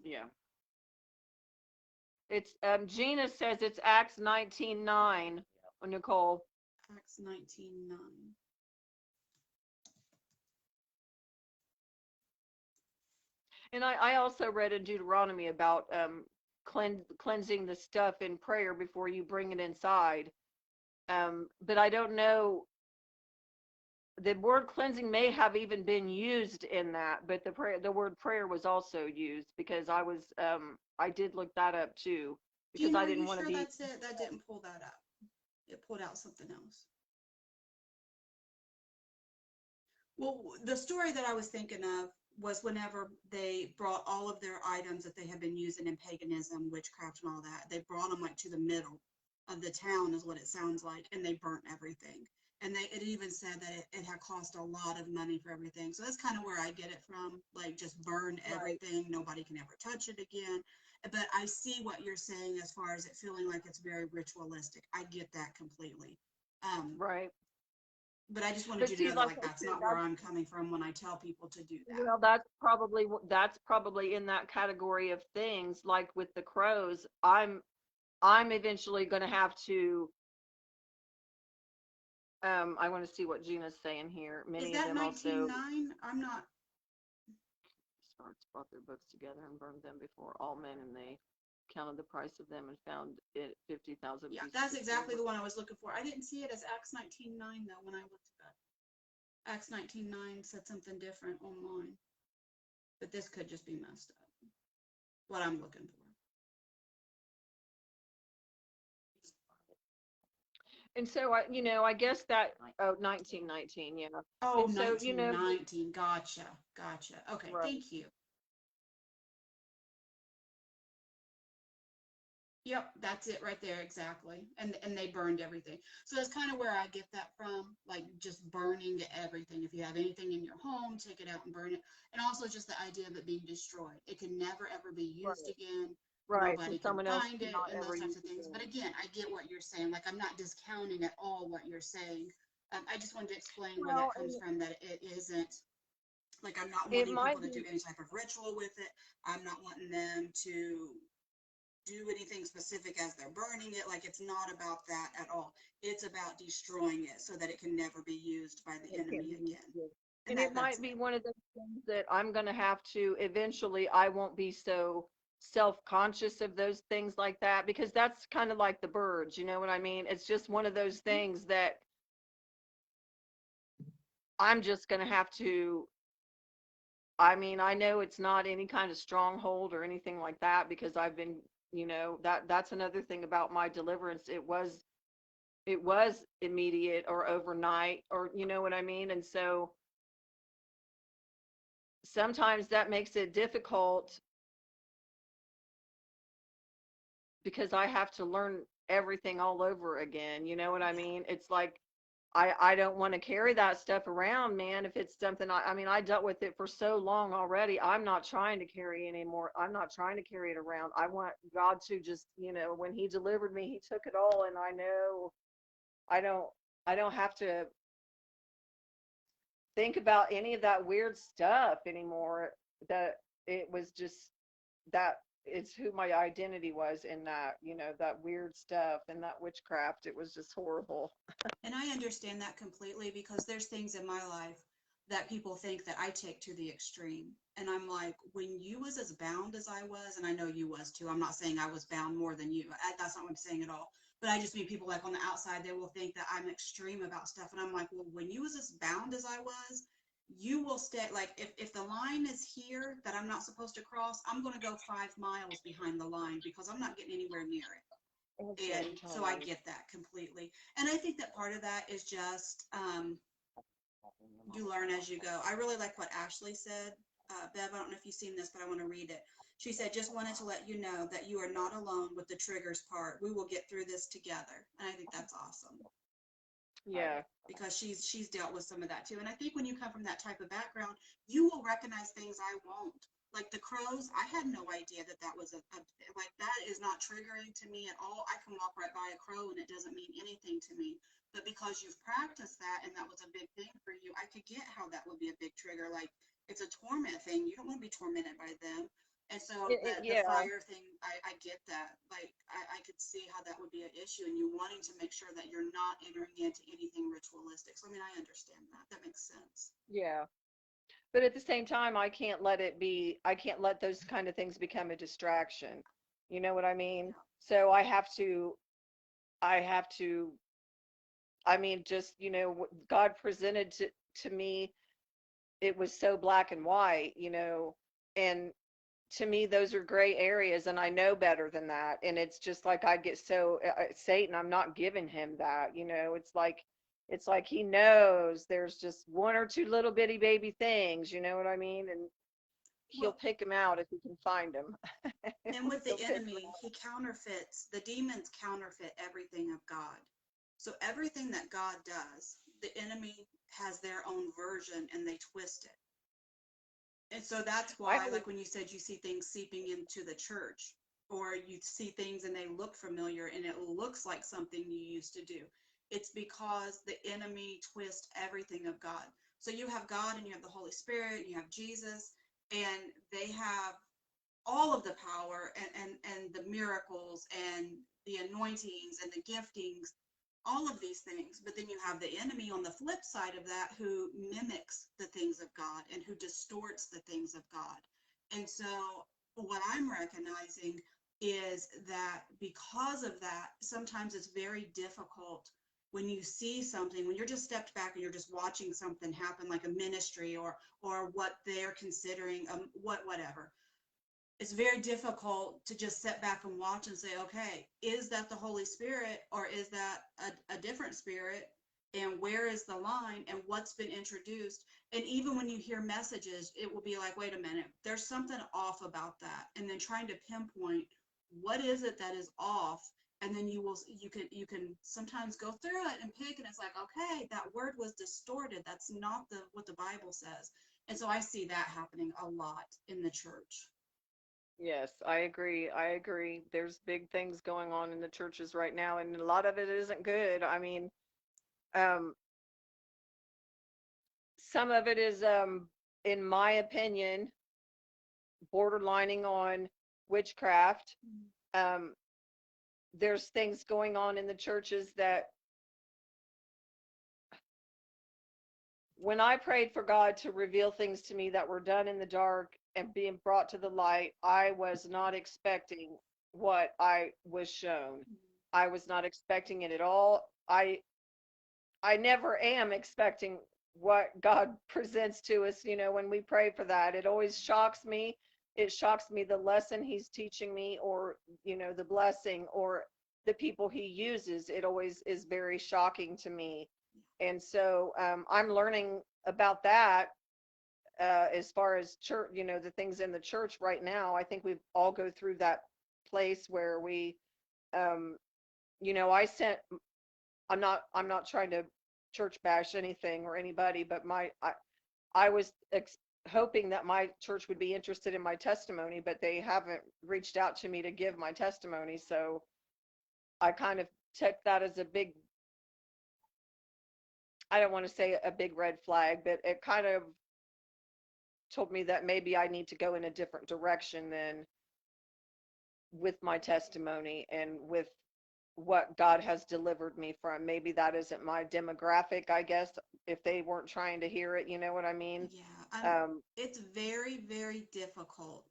Yeah. It's Gina says it's Acts 19:9. Nicole. Acts 19:9. And I also read in Deuteronomy about cleansing the stuff in prayer before you bring it inside. But I don't know. The word cleansing may have even been used in that, but the word prayer was also used, because I did look that up too, because Gina, I are you didn't want to sure be. that's it? That didn't pull that up. It pulled out something else. Well, the story that I was thinking of was whenever they brought all of their items that they had been using in paganism, witchcraft, and all that, they brought them like to the middle of the town, is what it sounds like, and they burnt everything. And it even said that it had cost a lot of money for everything. So that's kind of where I get it from, like just burn Right. everything. Nobody can ever touch it again. But I see what you're saying as far as it feeling like it's very ritualistic. I get that completely. Um, Right. but I just wanted But you to see, know that like like I that's said, not where I'm coming from when I tell people to do that. well, that's probably in that category of things. Like with the crows, I'm eventually going to have to. I want to see what Gina's saying here. Is Many of that them also 19:9? I'm not. starts brought their books together and burned them before all men, and they counted the price of them and found it 50,000 Yeah, pieces that's of exactly silver. the one I was looking for. I didn't see it as Acts 19:9 though when I looked it up. Acts 19:9 said something different online, but this could just be messed up. What I'm looking for. And so I guess that 1919, yeah. Oh, And so 1919. Gotcha. Gotcha. Okay, right, thank you. Yep, that's it right there, exactly. And they burned everything. So that's kind of where I get that from, like just burning everything. If you have anything in your home, take it out and burn it. And also just the idea of it being destroyed. It can never ever be used right, again. right. So Nobody can someone else find it cannot and ever those types use of it things. But again. again, I get what you're saying. Like I'm not discounting at all what you're saying. I just wanted to explain where Well, that comes from, that it isn't like I'm not it wanting people might to do be. any type of ritual with it. I'm not wanting them to do anything specific as they're burning it. Like it's not about that at all. It's about destroying it so that it can never be used by the It can't enemy be used again. again. And And it that's might it. be one of those things that I'm going to have to eventually, I won't be so self-conscious of those things like that, because that's kind of like the birds, you know what I mean? It's just one of those things that I'm just going to have to, I mean, I know it's not any kind of stronghold or anything like that, because I've been, that's another thing about my deliverance. It was immediate or overnight, or you know what I mean? And so sometimes that makes it difficult because I have to learn everything all over again. You know what I Yeah. mean? It's like I don't want to carry that stuff around, man. If it's something I mean, I dealt with it for so long already. I'm not trying to carry anymore. I'm not trying to carry it around. I want God to just, when he delivered me, he took it all, and I know I don't I don't have to think about any of that weird stuff anymore. That it was just that it's who my identity was in that, that weird stuff and that witchcraft. It was just horrible. And I understand that completely because there's things in my life that people think that I take to the extreme. And I'm like, when you was as bound as I was, and I know you was too, I'm not saying I was bound more than you. That's not what I'm saying at all. But I just mean people like on the outside, they will think that I'm extreme about stuff. And I'm like, well, when you was as bound as I was, you will stay. Like if the line is here that I'm not supposed to cross, I'm going to go 5 miles behind the line because I'm not getting anywhere near it. And so I get that completely. And I think that part of that is just you learn as you go. I really like what Ashley said. Bev, I don't know if you've seen this, but I want to read it. She said, just wanted to let you know that you are not alone with the triggers part. We will get through this together. And I think that's awesome. Yeah. Because she's dealt with some of that too. And I think when you come from that type of background, you will recognize things I won't. Like the crows, I had no idea that that was like that is not triggering to me at all. I can walk right by a crow and it doesn't mean anything to me. But because you've practiced that and that was a big thing for you, I could get how that would be a big trigger. Like it's a torment thing. You don't want to be tormented by them. And so the Yeah. fire thing, I get that. Like I could see how that would be an issue and you wanting to make sure that you're not entering into anything ritualistic. So I mean, I understand that. That makes sense. Yeah. But at the same time, I can't let those kind of things become a distraction. You know what I mean? So I have to, I mean, just, what God presented to me, it was so black and white, and to me, those are gray areas, and I know better than that. And it's just like I get so Satan, I'm not giving him that. It's like he knows there's just one or two little bitty baby things. You know what I mean? And he'll Well, pick them out if he can find them. and with He'll the pick 'em enemy, he counterfeits, the demons counterfeit everything of God. So everything that God does, the enemy has their own version and they twist it. And so that's I why, always, like when you said you see things seeping into the church, or you see things and they look familiar and it looks like something you used to do, it's because the enemy twists everything of God. So you have God and you have the Holy Spirit, and you have Jesus, and they have all of the power and the miracles and the anointings and the giftings, all of these things. But then you have the enemy on the flip side of that who mimics the things of God and who distorts the things of God. And so what I'm recognizing is that because of that, sometimes it's very difficult when you see something, when you're just stepped back and you're just watching something happen, like a ministry or what they're considering, whatever, it's very difficult to just sit back and watch and say, okay, is that the Holy Spirit or is that a different spirit? And where is the line and what's been introduced? And even when you hear messages, it will be like, wait a minute, there's something off about that. And then trying to pinpoint what is it that is off. And then you can sometimes go through it and pick, and it's like, okay, that word was distorted. That's not what the Bible says. And so I see that happening a lot in the church. yes, I agree. I agree. There's big things going on in the churches right now, and a lot of it isn't good. I mean, um, some of it is, in my opinion, borderlining on witchcraft. Um, there's things going on in the churches that when I prayed for God to reveal things to me that were done in the dark and being brought to the light, I was not expecting what I was shown. I was not expecting it at all. I never am expecting what God presents to us, when we pray for that. It always shocks me. It shocks me the lesson he's teaching me, or, the blessing or the people he uses. It always is very shocking to me. And so I'm learning about that as far as church, the things in the church right now. I think we all go through that place where we, um, I sent I'm not trying to church bash anything or anybody, but I was hoping that my church would be interested in my testimony, but they haven't reached out to me to give my testimony. So I kind of took that as a big, I don't want to say a big red flag, but it kind of told me that maybe I need to go in a different direction than with my testimony and with what God has delivered me from. Maybe that isn't my demographic, I guess, if they weren't trying to hear it, you know what I mean? Yeah, Um, it's very, very difficult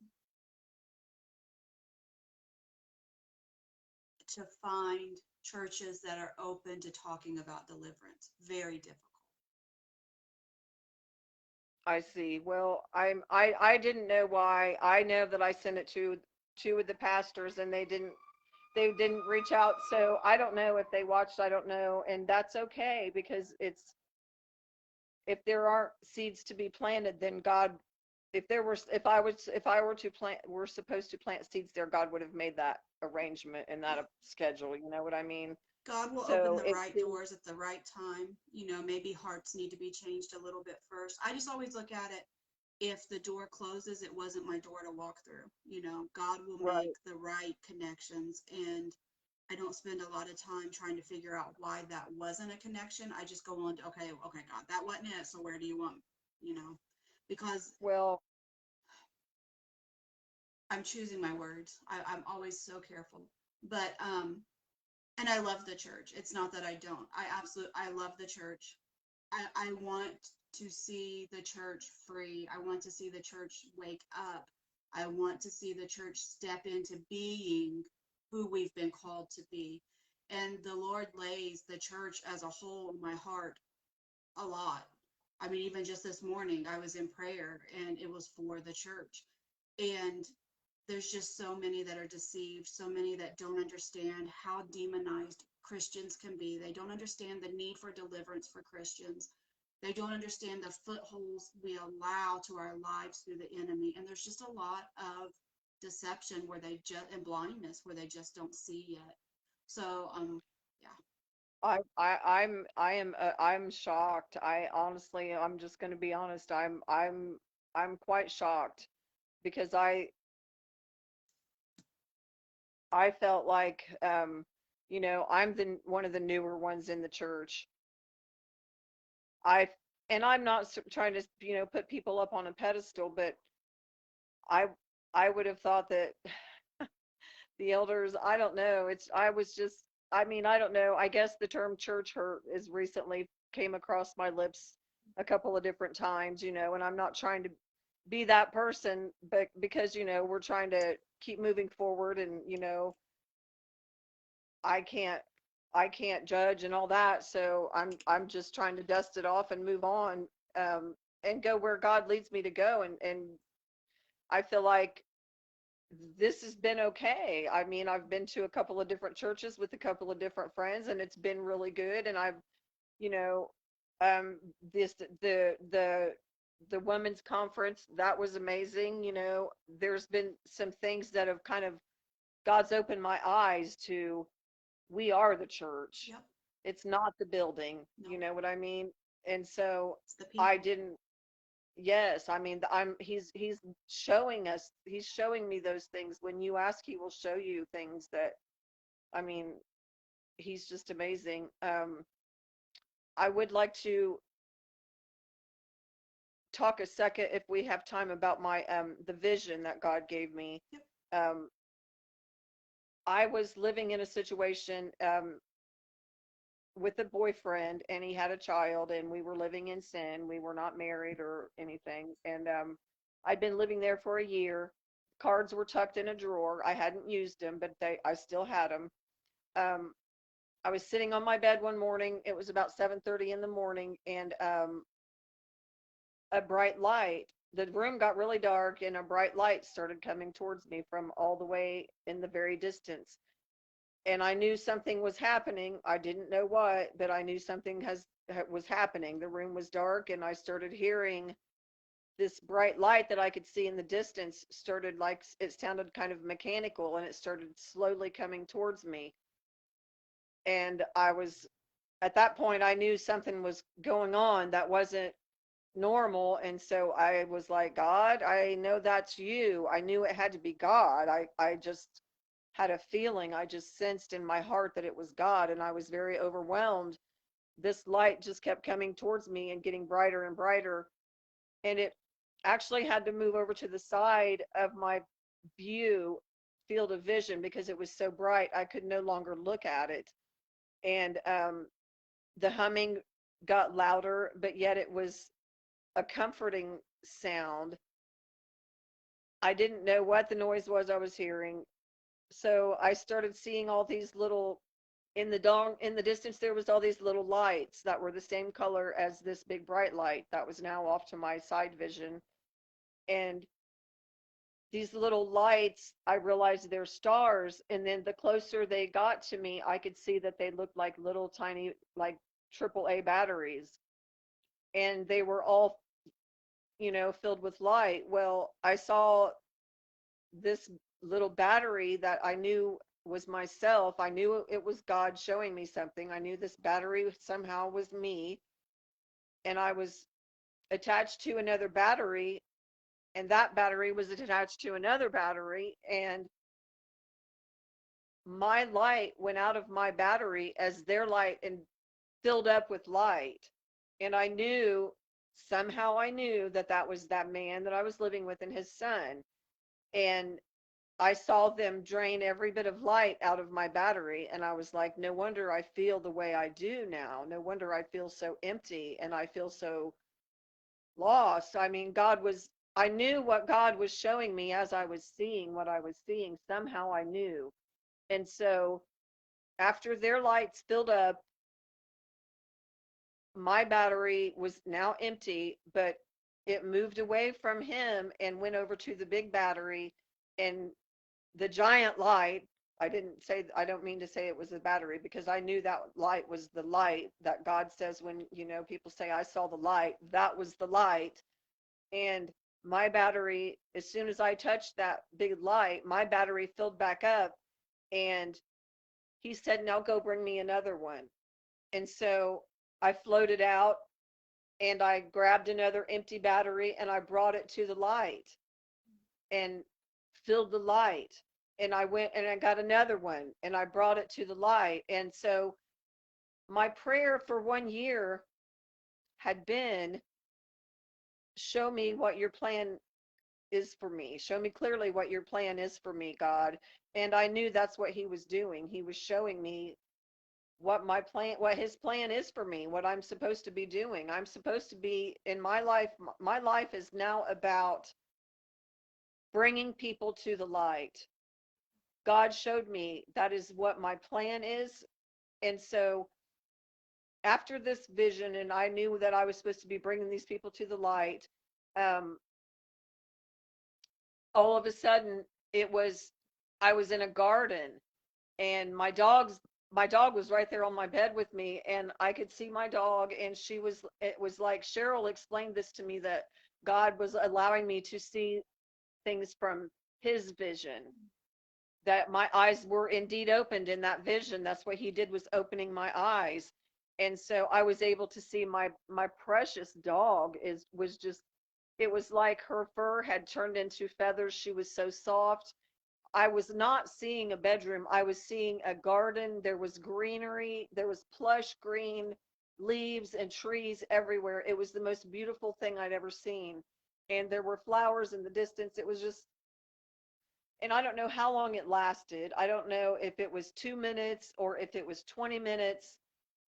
to find churches that are open to talking about deliverance. Very difficult. I see. Well, I didn't know why. I know that I sent it to two of the pastors and they didn't they didn't reach out. So I don't know if they watched, I don't know. And that's okay, because if there aren't seeds to be planted, then God, if I were to plant, we're supposed to plant seeds there, God would have made that arrangement and that Yeah. a schedule. You know what I mean? God will open So the it's right been, doors at the right time. Maybe hearts need to be changed a little bit first. I just always look at it, if the door closes, it wasn't my door to walk through. God will make right. the right connections. And I don't spend a lot of time trying to figure out why that wasn't a connection. I just go on to, okay, God, that wasn't it. So where do you want, you know, because Well, I'm choosing my words. I'm always so careful. But, and I love the church. It's not that I don't. I love the church. I want to see the church free. I want to see the church wake up. I want to see the church step into being who we've been called to be. And the Lord lays the church as a whole in my heart a lot. I mean, even just this morning, I was in prayer and it was for the church. And there's just so many that are deceived, so many that don't understand how demonized Christians can be. They don't understand the need for deliverance for Christians. They don't understand the footholds we allow to our lives through the enemy. And there's just a lot of deception and blindness where they just don't see yet. So, yeah. I'm shocked. I honestly, I'm just going to be honest. I'm quite shocked, because I felt like, I'm one of the newer ones in the church. I, and I'm not trying to, put people up on a pedestal, but I, I would have thought that the elders, I don't know. I was just, I mean, I don't know. I guess the term church hurt is recently came across my lips a couple of different times, and I'm not trying to be that person, but because, we're trying to keep moving forward, and, I can't, I can't judge and all that. So I'm just trying to dust it off and move on, and go where God leads me to go. And I feel like this has been okay. I mean, I've been to a couple of different churches with a couple of different friends, and it's been really good. And I've, you know, um, this the women's conference, that was amazing. There's been some things that have kind of, God's opened my eyes to. We are the church. Yep. It's not the building. You No, know what I mean? And so it's the I people. didn't. Yes, I mean, he's showing us, he's showing me those things. When you ask, he will show you things that, I mean, he's just amazing. I would like to talk a second, if we have time, about my the vision that God gave me. Yep. Um, I was living in a situation with a boyfriend, and he had a child, and we were living in sin. We were not married or anything. And I'd been living there for a year. Cards were tucked in a drawer. I hadn't used them, but I still had them. Um, I was sitting on my bed one morning. It was about 7:30 in the morning, and a bright light. The room got really dark, and a bright light started coming towards me from all the way in the very distance. And I knew something was happening. I didn't know what, but I knew something was happening. The room was dark, and I started hearing this bright light that I could see in the distance. Started, like, it sounded kind of mechanical, and it started slowly coming towards me. And I was, at that point, I knew something was going on that wasn't normal. And so I was like, God, I know that's you. I knew it had to be God. I just had a feeling. I just sensed in my heart that it was God, and I was very overwhelmed. This light just kept coming towards me and getting brighter and brighter, and it actually had to move over to the side of my view field of vision, because it was so bright I could no longer look at it. And the humming got louder, but yet it was a comforting sound. I didn't know what the noise was I was hearing. So I started seeing all these little, in the distance, there was all these little lights that were the same color as this big bright light that was now off to my side vision. And these little lights, I realized they're stars. And then the closer they got to me, I could see that they looked like little tiny, like AAA batteries. And they were all, filled with light. Well, I saw this little battery that I knew was myself. I knew it was God showing me something. I knew this battery somehow was me. And I was attached to another battery, and that battery was attached to another battery. And my light went out of my battery as their light and filled up with light. And I knew, somehow I knew that that was that man that I was living with and his son. And I saw them drain every bit of light out of my battery. And I was like, no wonder I feel the way I do now. No wonder I feel so empty and I feel so lost. I mean, I knew what God was showing me as I was seeing what I was seeing. Somehow I knew. And so after their lights filled up, my battery was now empty, but it moved away from him and went over to the big battery. And the giant light, I don't mean to say it was a battery, because I knew that light was the light that God says when, people say, I saw the light, that was the light. And my battery, as soon as I touched that big light, my battery filled back up. And he said, now go bring me another one. And so I floated out and I grabbed another empty battery and I brought it to the light and filled the light. And I went and I got another one and I brought it to the light. And so my prayer for 1 year had been, show me what your plan is for me. Show me clearly what your plan is for me, God. And I knew that's what he was doing. He was showing me what his plan is for me, what I'm supposed to be doing. I'm supposed to be in my life. My life is now about bringing people to the light. God showed me that is what my plan is. And so after this vision, and I knew that I was supposed to be bringing these people to the light, all of a sudden I was in a garden, and my dog was right there on my bed with me, and I could see my dog, and it was like Cheryl explained this to me, that God was allowing me to see things from his vision, that my eyes were indeed opened in that vision. That's what he did, was opening my eyes. And so I was able to see my precious dog was just, it was like her fur had turned into feathers. She was so soft. I was not seeing a bedroom. I was seeing a garden. There was greenery. There was plush green leaves and trees everywhere. It was the most beautiful thing I'd ever seen. And there were flowers in the distance. It was just, and I don't know how long it lasted. I don't know if it was 2 minutes or if it was 20 minutes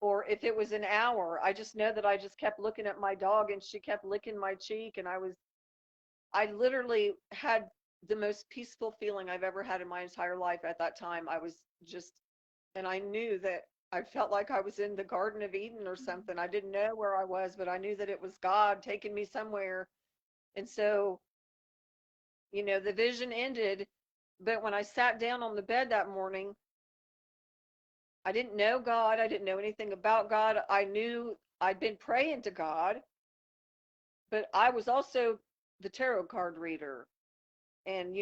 or if it was an hour. I just know that I just kept looking at my dog and she kept licking my cheek. And I literally had the most peaceful feeling I've ever had in my entire life at that time. I was just, and I knew that I felt like I was in the Garden of Eden or something. I didn't know where I was, but I knew that it was God taking me somewhere. And so, the vision ended. But when I sat down on the bed that morning, I didn't know God. I didn't know anything about God. I knew I'd been praying to God, but I was also the tarot card reader. And,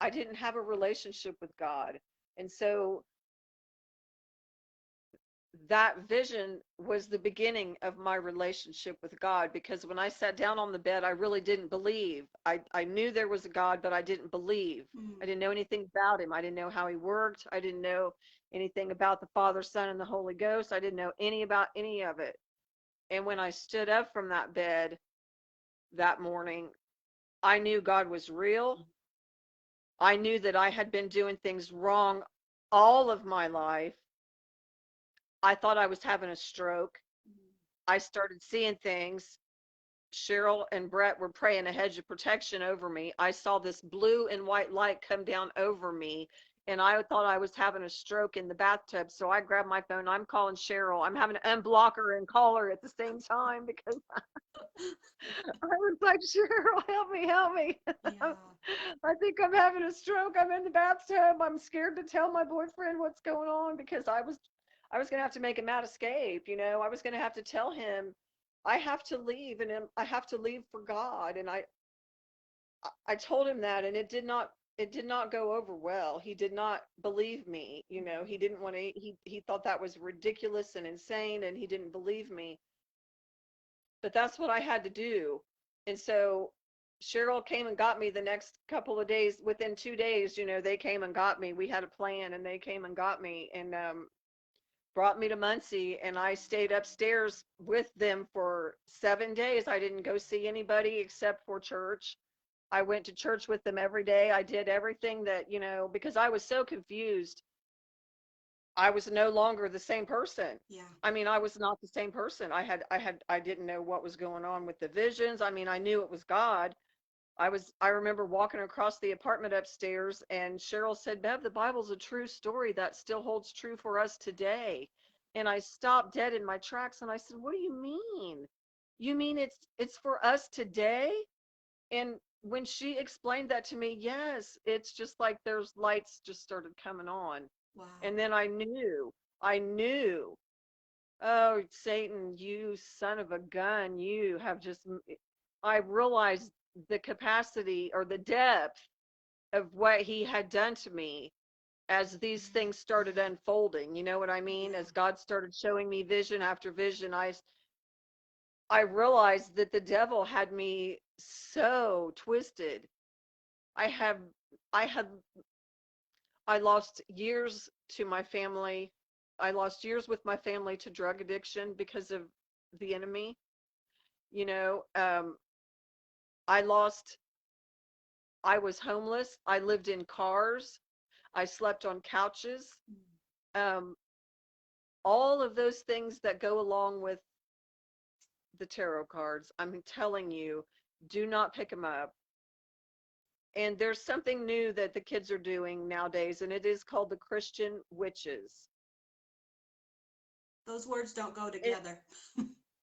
I didn't have a relationship with God. And so that vision was the beginning of my relationship with God, because when I sat down on the bed, I really didn't believe. I knew there was a God, but I didn't believe. I didn't know anything about him. I didn't know how he worked. I didn't know anything about the Father, Son, and the Holy Ghost. I didn't know about any of it. And when I stood up from that bed that morning, I knew God was real. I knew that I had been doing things wrong all of my life. I thought I was having a stroke. I started seeing things. Cheryl and Brett were praying a hedge of protection over me. I saw this blue and white light come down over me, and I thought I was having a stroke in the bathtub. So I grabbed my phone. I'm calling Cheryl. I'm having to unblock her and call her at the same time because I was like, Cheryl, help me, help me. Yeah. I think I'm having a stroke. I'm in the bathtub. I'm scared to tell my boyfriend what's going on because I was gonna have to make a mad escape. I was gonna have to tell him I have to leave and I have to leave for God. And I told him that, and it did not go over well. He did not believe me. He didn't want to. He thought that was ridiculous and insane, and he didn't believe me. But that's what I had to do. And so Cheryl came and got me the next couple of days. Within 2 days, they came and got me. We had a plan, and they came and got me and brought me to Muncie. And I stayed upstairs with them for 7 days. I didn't go see anybody except for church. I went to church with them every day. I did everything that, because I was so confused. I was no longer the same person. Yeah. I mean, I was not the same person. I didn't know what was going on with the visions. I mean, I knew it was God. I remember walking across the apartment upstairs and Cheryl said, Bev, the Bible's a true story that still holds true for us today. And I stopped dead in my tracks and I said, what do you mean? You mean it's for us today? And when she explained that to me, yes, it's just like there's lights just started coming on. Wow. And then I knew, oh, Satan, you son of a gun, you have I realized the capacity or the depth of what he had done to me as these things started unfolding. You know what I mean? Yeah. As God started showing me vision after vision, I realized that the devil had me so twisted. I have, I had I lost years to my family. I lost years with my family to drug addiction because of the enemy. You know, um, I lost, I was homeless. I lived in cars. I slept on couches. Um, all of those things that go along with the tarot cards, I'm telling you, do not pick them up. And there's something new that the kids are doing nowadays, and it is called the Christian witches. Those words don't go It, together.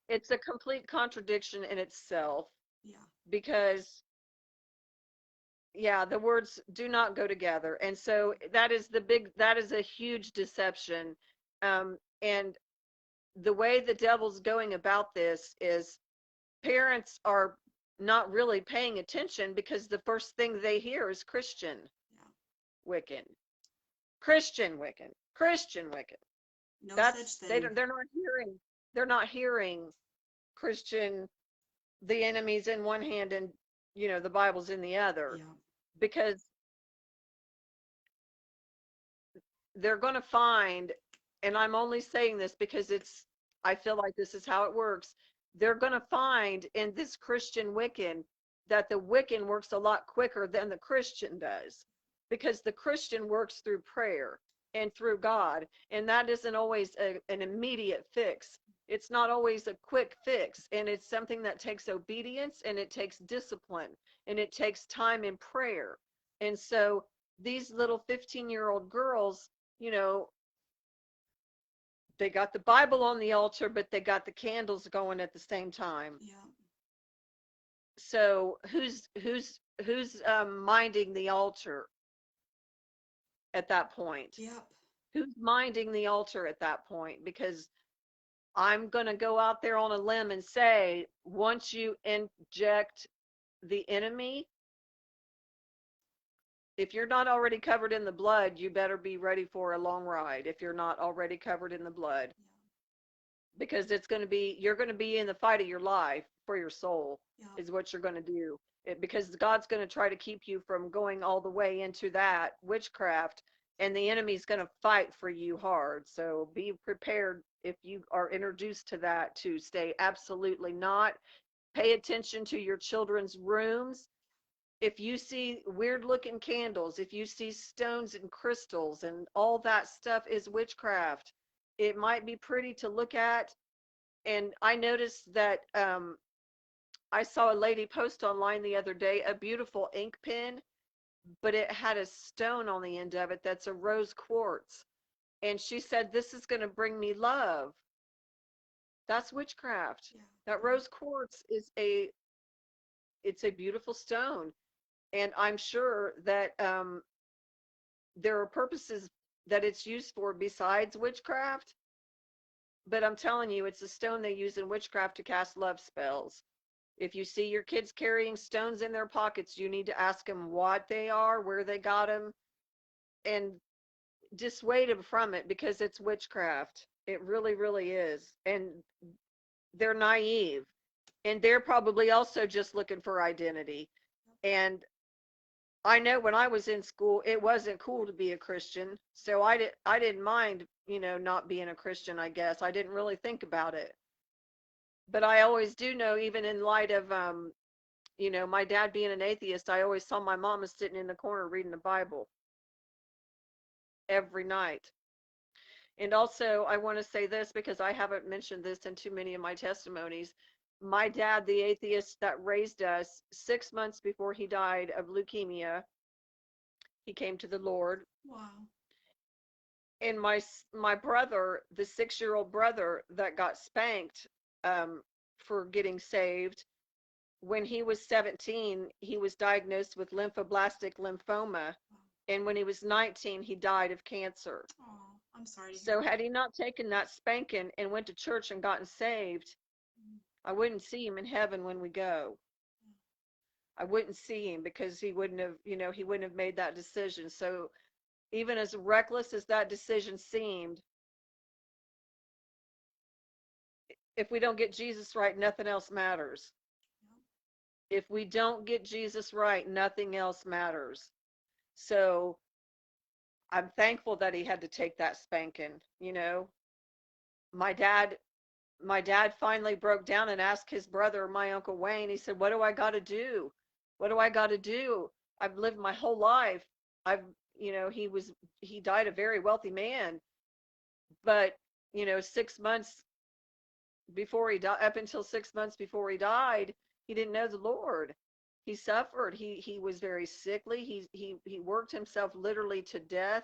it's a complete contradiction in itself Yeah. because yeah, the words do not go together. And so that is a huge deception. And the way the devil's going about this is parents are not really paying attention because the first thing they hear is Christian Yeah. Wiccan, Christian Wiccan, Christian Wiccan. No such That's they thing. don't they're not hearing Christian, the enemy's in one hand and the Bible's in the other, Yeah. because they're going to find, and I'm only saying this because I feel like this is how it works. They're going to find in this Christian Wiccan that the Wiccan works a lot quicker than the Christian does, because the Christian works through prayer and through God, and that isn't always an immediate fix. It's not always a quick fix, and it's something that takes obedience and it takes discipline and it takes time in prayer. And so these little 15-year-old girls, you know, they got the Bible on the altar, but they got the candles going at the same time. Yeah. So who's minding the altar at that point? Yep. Who's minding the altar at that point? Because I'm going to go out there on a limb and say, once you inject the enemy, if you're not already covered in the blood, you better be ready for a long ride if you're not already covered in the blood. Yeah. Because you're going to be in the fight of your life for your soul, Yeah. is what you're going to do. Because God's going to try to keep you from going all the way into that witchcraft, and the enemy's going to fight for you hard. So be prepared if you are introduced to that to stay absolutely not. Pay attention to your children's rooms. If you see weird looking candles, if you see stones and crystals and all that stuff is witchcraft. It might be pretty to look at. And I noticed that I saw a lady post online the other day a beautiful ink pen, but it had a stone on the end of it that's a rose quartz. And she said, "This is going to bring me love." That's witchcraft. Yeah. That rose quartz is it's a beautiful stone. And I'm sure that there are purposes that it's used for besides witchcraft. But I'm telling you, it's a stone they use in witchcraft to cast love spells. If you see your kids carrying stones in their pockets, you need to ask them what they are, where they got them, and dissuade them from it, because it's witchcraft. It really, really is. And they're naive. And they're probably also just looking for identity. And I know when I was in school, it wasn't cool to be a Christian. So I didn't mind, not being a Christian, I guess. I didn't really think about it. But I always do know, even in light of my dad being an atheist, I always saw my mama sitting in the corner reading the Bible every night. And also, I want to say this because I haven't mentioned this in too many of my testimonies. My dad, the atheist that raised us, 6 months before he died of leukemia, he came to the Lord. Wow. And my brother, the 6-year-old brother that got spanked for getting saved, when he was 17, he was diagnosed with lymphoblastic lymphoma. And when he was 19, he died of cancer. Oh, I'm sorry to hear So that. had he not taken that spanking and went to church and gotten saved, I wouldn't see him in heaven when we go. I wouldn't see him, because he wouldn't have made that decision. So even as reckless as that decision seemed, if we don't get Jesus right, nothing else matters. If we don't get Jesus right, nothing else matters. So I'm thankful that he had to take that spanking. My dad finally broke down and asked his brother, my Uncle Wayne. He said, "What do I got to do? What do I got to do? I've lived my whole life. He died a very wealthy man, but 6 months before he died, up until 6 months before he died, he didn't know the Lord. He suffered. He was very sickly. He worked himself literally to death.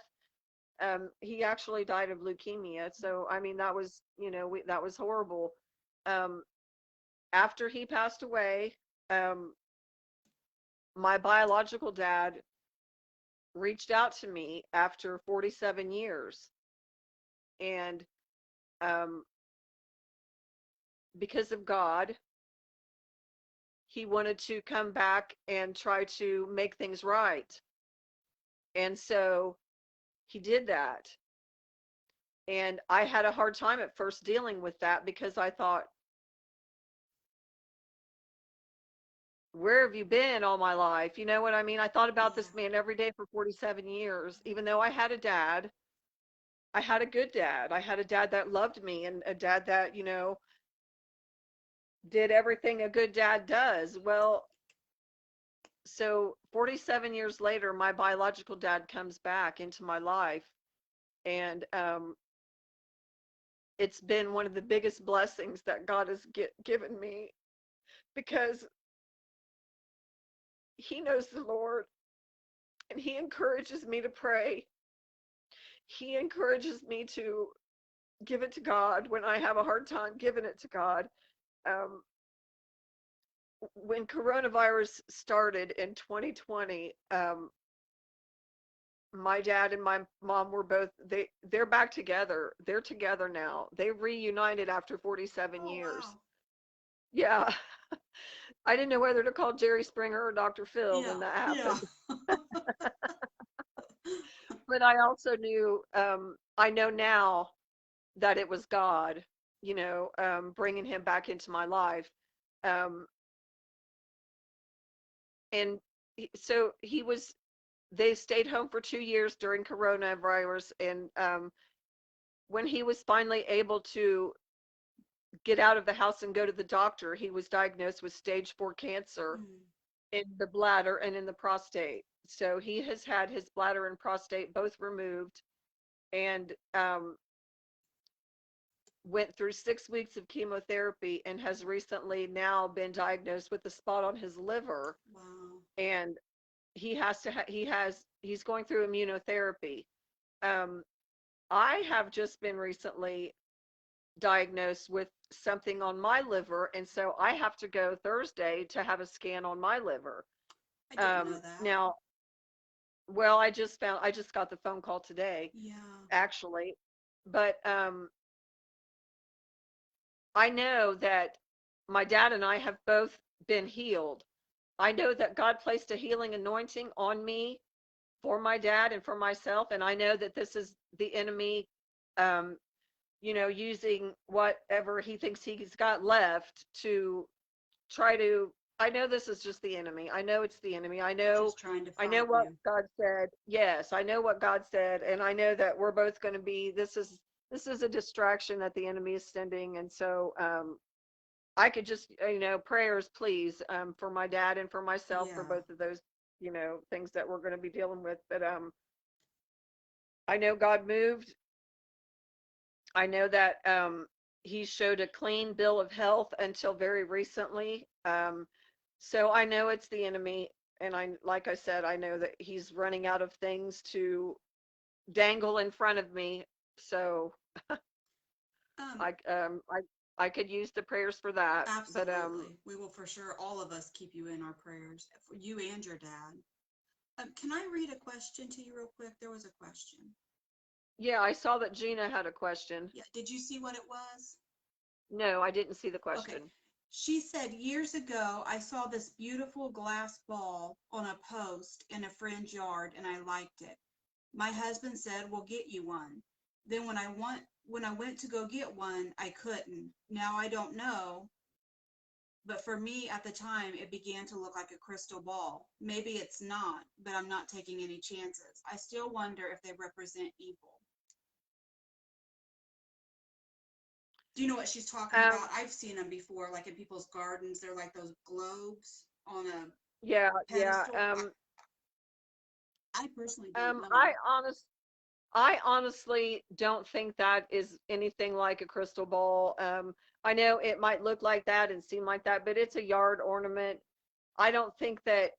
He actually died of leukemia. So I mean, that was that was horrible. Um, After he passed away, um, my biological dad reached out to me after 47 years, and um, because of God, he wanted to come back and try to make things right. And so he did that. And I had a hard time at first dealing with that, because I thought, where have you been all my life? You know what I mean? I thought about this man every day for 47 years, even though I had a dad. I had a good dad. I had a dad that loved me, and a dad that, did everything a good dad does. Well, so 47 years later, my biological dad comes back into my life, and it's been one of the biggest blessings that God has given me, because he knows the Lord, and he encourages me to pray. He encourages me to give it to God when I have a hard time giving it to God. Um, when coronavirus started in 2020, my dad and my mom were both, they're back together. They're together now. They reunited after 47 Oh, years. wow. Yeah. I didn't know whether to call Jerry Springer or Dr. Phil Yeah, when that yeah. happened. But I also knew, I know now that it was God, bringing him back into my life. Um, and so they stayed home for 2 years during coronavirus. And when he was finally able to get out of the house and go to the doctor, he was diagnosed with stage 4 cancer in the bladder and in the prostate. So he has had his bladder and prostate both removed, and went through 6 weeks of chemotherapy, and has recently now been diagnosed with a spot on his liver. Wow. And he's going through immunotherapy. Um, I have just been recently diagnosed with something on my liver, and so I have to go Thursday to have a scan on my liver. I didn't know that. Now, well, I just got the phone call today, Yeah. actually, but I know that my dad and I have both been healed. I know that God placed a healing anointing on me for my dad and for myself, and I know that this is the enemy, um, using whatever he thinks he's got left to try to. I know this is just the enemy. I know it's the enemy. Just trying to I know fight what you. God said. Yes, I know what God said, and I know that we're both going to be. This is a distraction that the enemy is sending, and so I could just, prayers, please, for my dad and for myself for Yeah. both of those, things that we're going to be dealing with. But I know God moved. I know that he showed a clean bill of health until very recently. So I know it's the enemy, and like I said, I know that he's running out of things to dangle in front of me. So Um, I um I I could use the prayers for that. But Absolutely. We will for sure, all of us, keep you in our prayers, for you and your dad. Can I read a question to you real quick? There was a question. yeah, I saw that Gina had a question. Yeah. Did you see what it was? No, I didn't see the Okay. question. She said, years ago, I saw this beautiful glass ball on a post in a friend's yard and I liked it. My husband said, "We'll get you one." Then when I went to go get one, I couldn't. Now I don't know, but for me at the time, it began to look like a crystal ball. Maybe it's not, but I'm not taking any chances. I still wonder if they represent evil. Do you know what she's talking Um, about? I've seen them before, like in people's gardens. They're like those globes on a yeah, yeah. pedestal. I personally don't Um, know. I honest, I honestly don't think that is anything like a crystal ball. I know it might look like that and seem like that, but it's a yard ornament. I don't think that,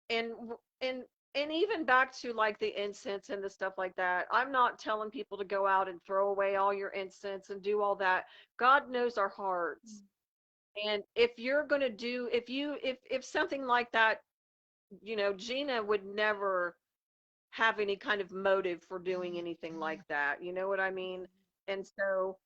and and and even back to like the incense and the stuff like that. I'm not telling people to go out and throw away all your incense and do all that. God knows our hearts. And if you're going to do, if something like that, Gina would never have any kind of motive for doing anything like that. You know what I mean? And so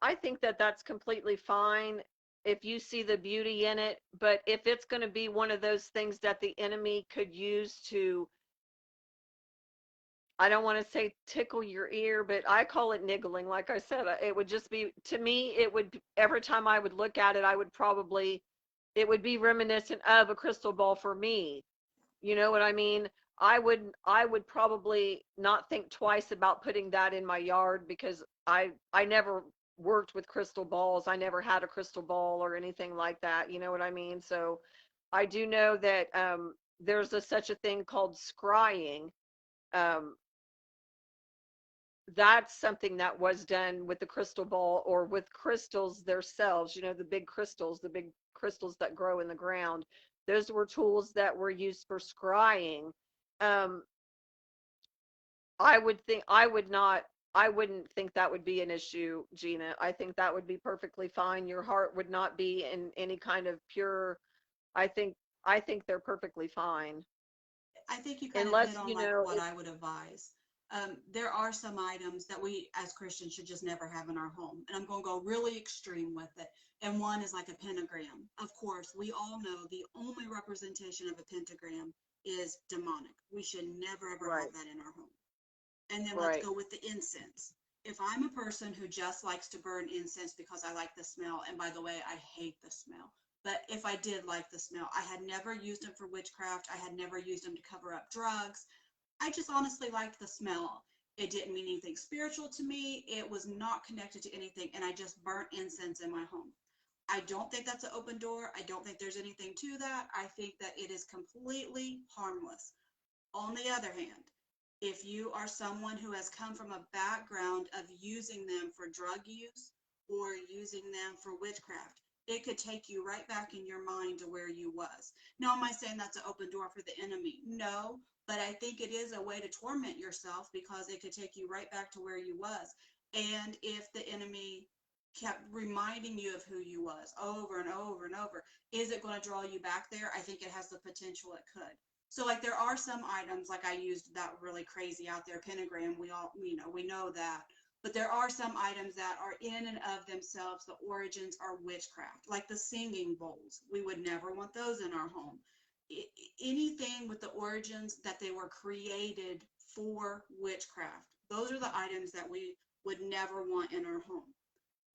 I think that that's completely fine if you see the beauty in it. But if it's going to be one of those things that the enemy could use to, I don't want to say tickle your ear, but I call it niggling. Like I said, it would just be, to me, it would, every time I would look at it, it would be reminiscent of a crystal ball for me. You know what I mean? I would probably not think twice about putting that in my yard because I never worked with crystal balls. I never had a crystal ball or anything like that. You know what I mean? So I do know that there's such a thing called scrying. Um, that's something that was done with the crystal ball or with crystals themselves, the big crystals that grow in the ground. Those were tools that were used for scrying. Um, I wouldn't think that would be an issue, Gina. I think that would be perfectly fine. Your heart would not be in any kind of pure, I think, I think they're perfectly fine. I think you kind of hit Unless, on like what I would advise. There are some items that we as Christians should just never have in our home. And I'm going to go really extreme with it. And one is like a pentagram. Of course, we all know the only representation of a pentagram is demonic. We should never ever right, have that in our home. And then let's right, go with the incense. If I'm a person who just likes to burn incense because I like the smell, and by the way, I hate the smell, but if I did like the smell, I had never used them for witchcraft. I had never used them to cover up drugs. I just honestly liked the smell. It didn't mean anything spiritual to me. It was not connected to anything. And I just burnt incense in my home. I don't think that's an open door. I don't think there's anything to that. I think that it is completely harmless. On the other hand, if you are someone who has come from a background of using them for drug use or using them for witchcraft, it could take you right back in your mind to where you was. Now, am I saying that's an open door for the enemy? No, but I think it is a way to torment yourself because it could take you right back to where you was. And if the enemy kept reminding you of who you was over and over and over, is it going to draw you back there? I think it has the potential it could. So like there are some items, like I used that really crazy out there pentagram, we all, we know that, but there are some items that are in and of themselves, the origins are witchcraft, like the singing bowls. We would never want those in our home. Anything with the origins that they were created for witchcraft, those are the items that we would never want in our home.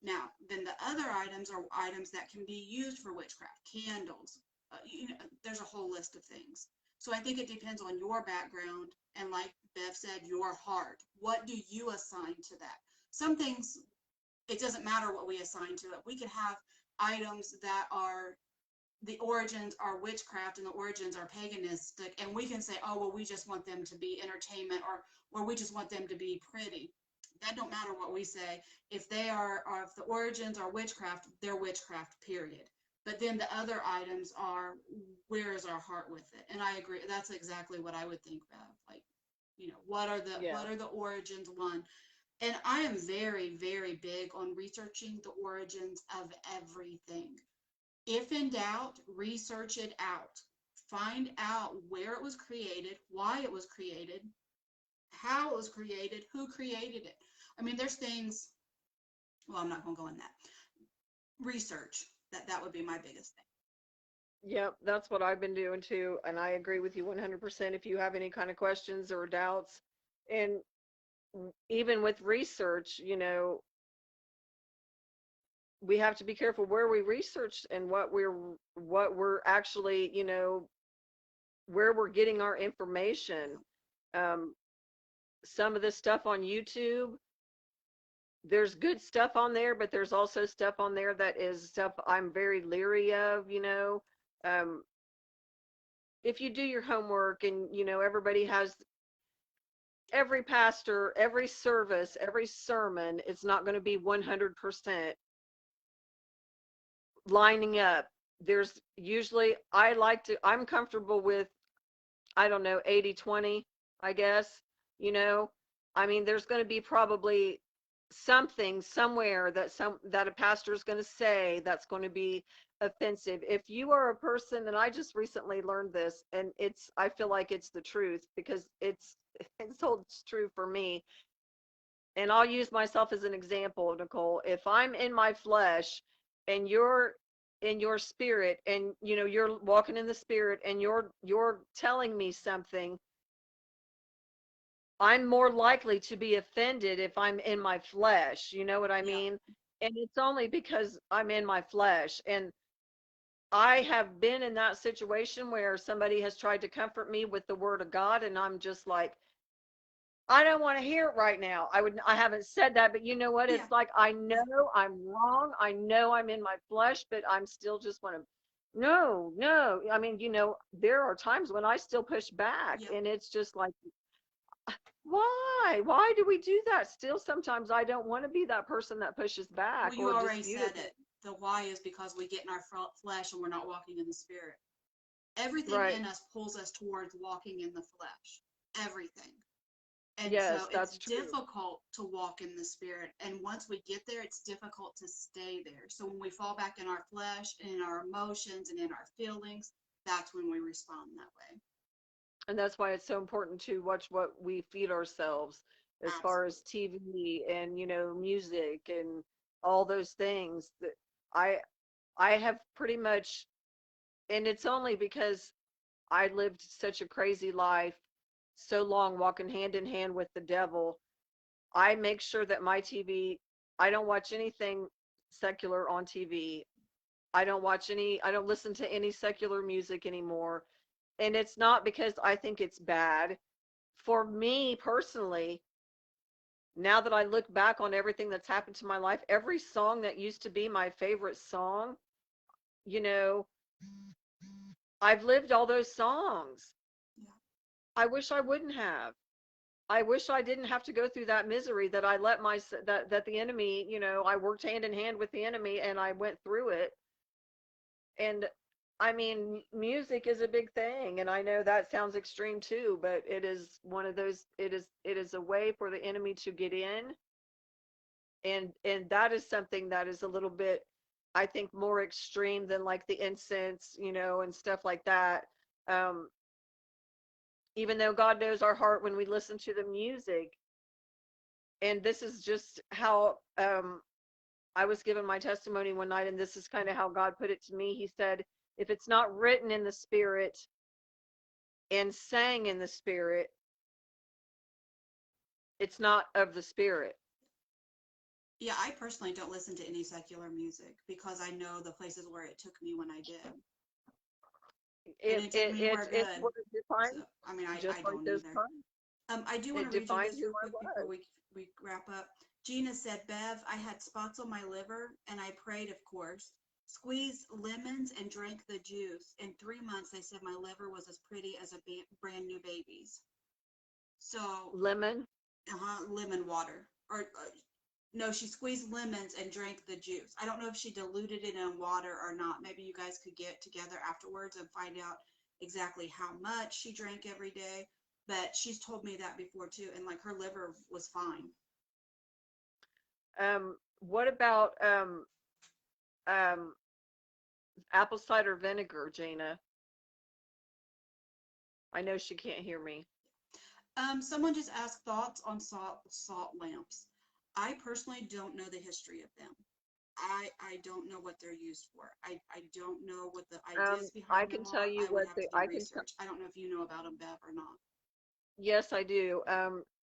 Now, then the other items are items that can be used for witchcraft, candles, there's a whole list of things. So I think it depends on your background and, like Bev said, your heart. What do you assign to that? Some things, it doesn't matter what we assign to it. We could have items that are, the origins are witchcraft and the origins are paganistic, and we can say, oh, well, we just want them to be entertainment, or we just want them to be pretty. That don't matter what we say. If they are if the origins are witchcraft, they're witchcraft, period. But then the other items are, where is our heart with it? And I agree. That's exactly what I would think of. Like, what are the origins, one? And I am very, very big on researching the origins of everything. If in doubt, research it out. Find out where it was created, why it was created, how it was created, who created it. I mean, there's things, well, I'm not going to go in that. Research, that would be my biggest thing. Yep, that's what I've been doing too, and I agree with you 100%. If you have any kind of questions or doubts, and even with research, we have to be careful where we research and what we're actually, where we're getting our information. Some of the stuff on YouTube, there's good stuff on there, but there's also stuff on there that is stuff I'm very leery of. If you do your homework and, everybody has, every pastor, every service, every sermon, it's not going to be 100% lining up. There's usually, I'm comfortable with, I don't know, 80-20, I guess, I mean, there's going to be probably something somewhere that a pastor is going to say that's going to be offensive. If you are a person, and I just recently learned this, and I feel like it's the truth because it's holds true for me. And I'll use myself as an example, Nicole. If I'm in my flesh and you're in your spirit, and you're walking in the spirit, and you're telling me something, I'm more likely to be offended if I'm in my flesh. You know what I mean? And it's only because I'm in my flesh. And I have been in that situation where somebody has tried to comfort me with the word of God, and I'm just like, I don't want to hear it right now. I haven't said that, but you know what? It's like, I know I'm wrong. I know I'm in my flesh, but I'm still just want to, no. I mean, there are times when I still push back, and it's just like, why do we do that? Still, sometimes I don't want to be that person that pushes back. Well, you already said it. The why is because we get in our flesh and we're not walking in the spirit. Everything in us pulls us towards walking in the flesh. Everything. And so it's difficult to walk in the spirit. And once we get there, it's difficult to stay there. So when we fall back in our flesh and in our emotions and in our feelings, that's when we respond that way. And that's why it's so important to watch what we feed ourselves as far as TV and, music and all those things. That I have pretty much, and it's only because I lived such a crazy life so long, walking hand in hand with the devil. I make sure that my TV, I don't watch anything secular on TV. I don't listen to any secular music anymore. And it's not because I think it's bad. For me personally, now that I look back on everything that's happened to my life, every song that used to be my favorite song, I've lived all those songs. I wish I wouldn't have. I wish I didn't have to go through that misery that I let that the enemy, I worked hand in hand with the enemy and I went through it. And I mean, music is a big thing, and I know that sounds extreme too, but it is one of those, it is a way for the enemy to get in, and that is something that is a little bit, I think, more extreme than like the incense, and stuff like that. Um, Even though God knows our heart when we listen to the music, and this is just how I was given my testimony one night, and this is kind of how God put it to me. He said, if it's not written in the spirit and sang in the spirit, it's not of the spirit. Yeah, I personally don't listen to any secular music because I know the places where it took me when I did. And It it took it me it nowhere it's good. what it defines, So, I mean, I just like don't those either. times. I do want It to read you defined this who real I quick before was. we wrap up. Gina said, Bev, I had spots on my liver and I prayed, of course. Squeezed lemons and drank the juice. In 3 months, they said my liver was as pretty as a brand new baby's. So, Lemon. lemon water. Or no, she squeezed lemons and drank the juice. I don't know if she diluted it in water or not. Maybe you guys could get together afterwards and find out exactly how much she drank every day. But she's told me that before too, and like her liver was fine. What about um apple cider vinegar, Gina? I know she can't hear me. Someone just asked thoughts on salt lamps. I personally don't know the history of them. I don't know what they're used for. I don't know what the ideas I behind them can tell are. you I would what have the to do I can tell. research. I don't know if you know about them, Bev, or not. Yes, I do.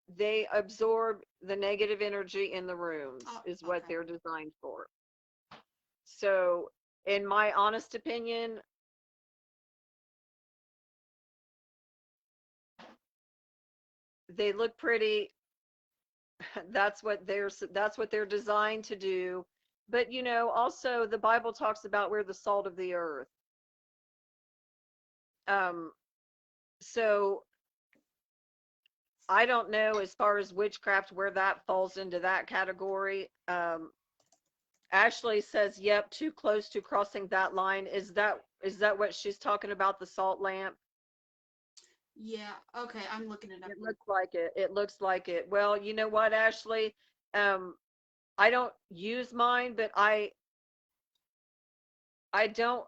They absorb the negative energy in the rooms, Oh, is what okay. they're designed for. So, in my honest opinion, they look pretty. That's what they're designed to do. But also the Bible talks about we're the salt of the earth. Um, so I don't know as far as witchcraft where that falls into that category. Ashley says, "Yep, too close to crossing that line." Is that what she's talking about? The salt lamp? Yeah. Okay. I'm looking it up It real looks quick. like it. It looks like it. Well, you know what, Ashley? Um, I don't use mine, but I don't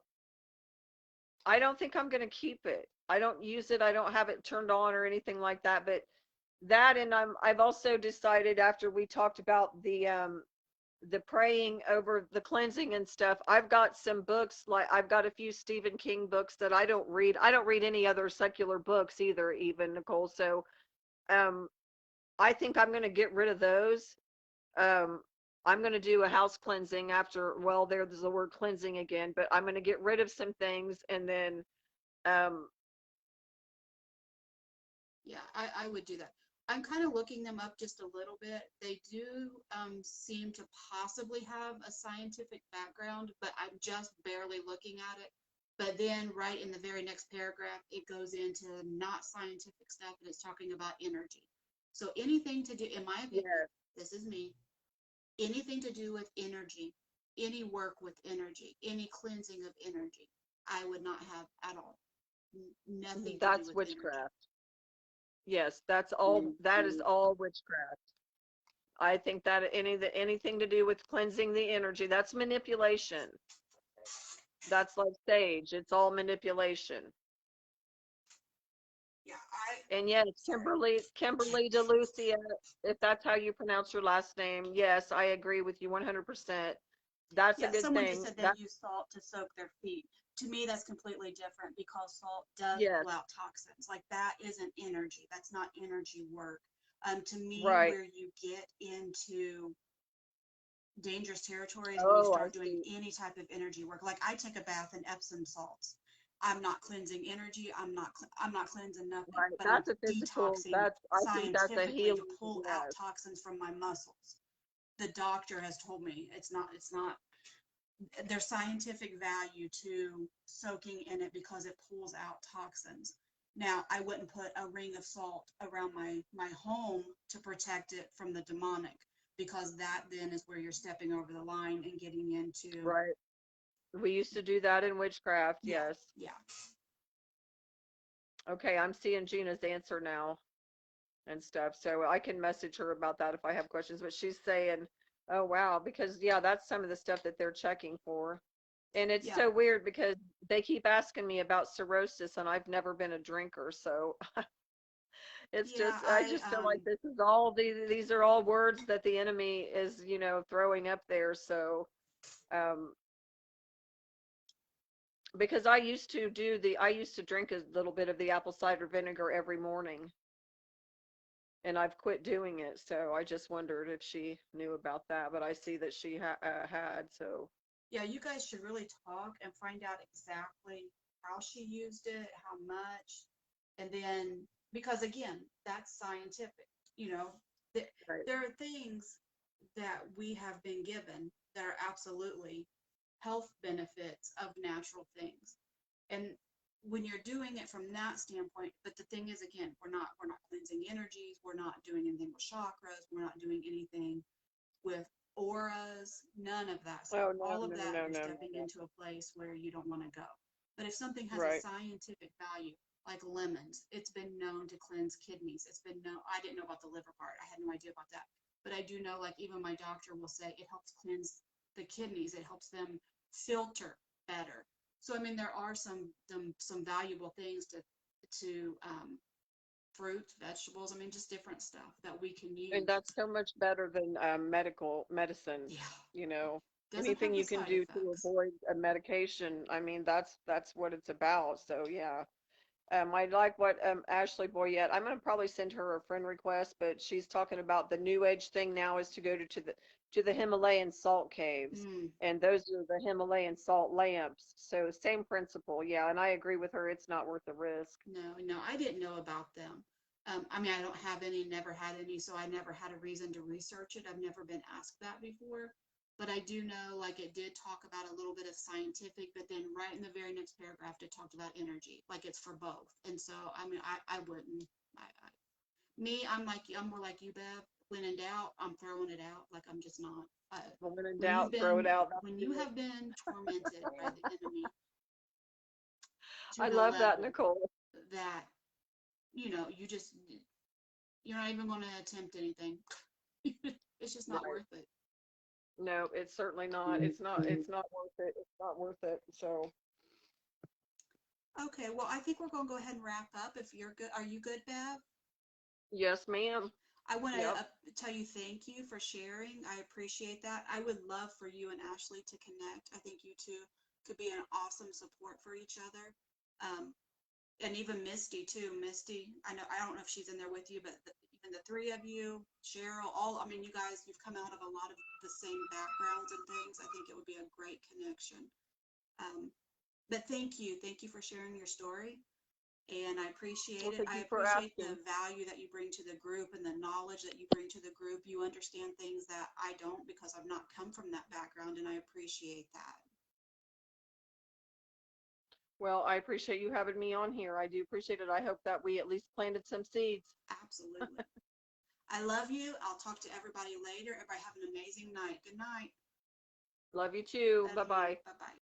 I don't think I'm going to keep it. I don't use it. I don't have it turned on or anything like that. But that, and I've also decided after we talked about the praying over the cleansing and stuff, I've got some books, like I've got a few Stephen King books that I don't read. I don't read any other secular books either, even Nicole. So um I think I'm going to get rid of those. um I'm going to do a house cleansing after, well, there's the word cleansing again, but I'm going to get rid of some things, and then um Yeah, I would do that. I'm kind of looking them up just a little bit. They do seem to possibly have a scientific background, but I'm just barely looking at it. But then, right in the very next paragraph, it goes into not scientific stuff and it's talking about energy. So, anything to do, in my opinion, yeah. this is me, anything to do with energy, any work with energy, any cleansing of energy, I would not have at all. Nothing to do That's with energy. witchcraft. Yes, that's all. That is Mhm. all witchcraft. I think that anything to do with cleansing the energy, that's manipulation. That's like sage. It's all manipulation. Yeah, And yes, sorry. Kimberly DeLucia, if that's how you pronounce your last name, yes, I agree with you 100%. That's a Yeah, good someone just thing. said they That use salt to soak their feet. To me, that's completely different because salt does Yes, pull out toxins. Like that isn't energy. That's not energy work. To me, right. where you get into dangerous territory is when you Oh, I start doing see. any type of energy work. Like I take a bath in Epsom salts. I'm not cleansing energy. I'm not cleansing nothing, Right. but I'm That's a physical. detoxing I think that's a scientifically to healing. pull out Yes. toxins from my muscles. The doctor has told me it's not there's scientific value to soaking in it because it pulls out toxins. Now, I wouldn't put a ring of salt around my home to protect it from the demonic because that then is where you're stepping over the line and getting into Right. We used to do that in witchcraft. Yeah, Yes. yeah. Okay, I'm seeing Gina's answer now and stuff. So I can message her about that if I have questions. But she's saying, oh, wow, because yeah, that's some of the stuff that they're checking for. And it's Yeah. so weird because they keep asking me about cirrhosis and I've never been a drinker. So it's Yeah, just, I just feel like this is all, these are all words that the enemy is, throwing up there. So, um, because I used to drink a little bit of the apple cider vinegar every morning. And I've quit doing it, so I just wondered if she knew about that, but I see that she had, so. yeah, you guys should really talk and find out exactly how she used it, how much, and then, because again, that's scientific, you know, Right. there are things that we have been given that are absolutely health benefits of natural things. And when you're doing it from that standpoint, but the thing is, again, we're not cleansing energies, we're not doing anything with chakras, we're not doing anything with auras, none of that stuff. Oh, no, All of no, that, no, you're no, no, stepping no. into a place where you don't want to go. But if something has a Right. scientific value, like lemons, it's been known to cleanse kidneys. It's been known, I didn't know about the liver part. I had no idea about that. But I do know, like, even my doctor will say it helps cleanse the kidneys. It helps them filter better. So, I mean, there are some valuable things to fruits, vegetables. I mean, just different stuff that we can And use. that's so much better than medical medicine, Yeah, you know. doesn't Anything have the you can side do to effects. avoid a medication, I mean, that's what it's about. So yeah. I like what Ashley Boyette. I'm gonna probably send her a friend request, but she's talking about the new age thing now is to go to the Himalayan salt caves, Mm, and those are the Himalayan salt lamps. So same principle, yeah. And I agree with her. It's not worth the risk. no, no, I didn't know about them. I mean, I don't have any, never had any, so I never had a reason to research it. I've never been asked that before. But I do know, like, it did talk about a little bit of scientific, but then right in the very next paragraph, it talked about energy, like it's for both. And so, I mean, I wouldn't. I'm like you. I'm more like you, Bev. When in doubt, I'm throwing it out. Like I'm just not. When in When you've doubt, throw it been, out. when you have been tormented by the enemy to I the love that, level Nicole. that you're not even going to attempt anything. It's just not Right. worth it. No, it's certainly not. It's not worth it. It's not worth it. So Okay, well, I think we're going to go ahead and wrap up. If you're good, are you good, Bev? yes, ma'am. I want to Yep. tell you thank you for sharing. I appreciate that. I would love for you and Ashley to connect. I think you two could be an awesome support for each other. Um, and even Misty too. Misty, I don't know if she's in there with you, but even the three of you, Cheryl, I mean, you guys, you've come out of a lot of the same backgrounds and things. I think it would be a great connection. Um, but thank you for sharing your story. And I appreciate Well, it. thank I you for appreciate the asking. value that you bring to the group and the knowledge that you bring to the group. You understand things that I don't because I've not come from that background, and I appreciate that. Well, I appreciate you having me on here. I do appreciate it. I hope that we at least planted some seeds. Absolutely. I love you. I'll talk to everybody later. Everybody have an amazing night. Good night. Love you too. Love Bye you. bye. Bye bye.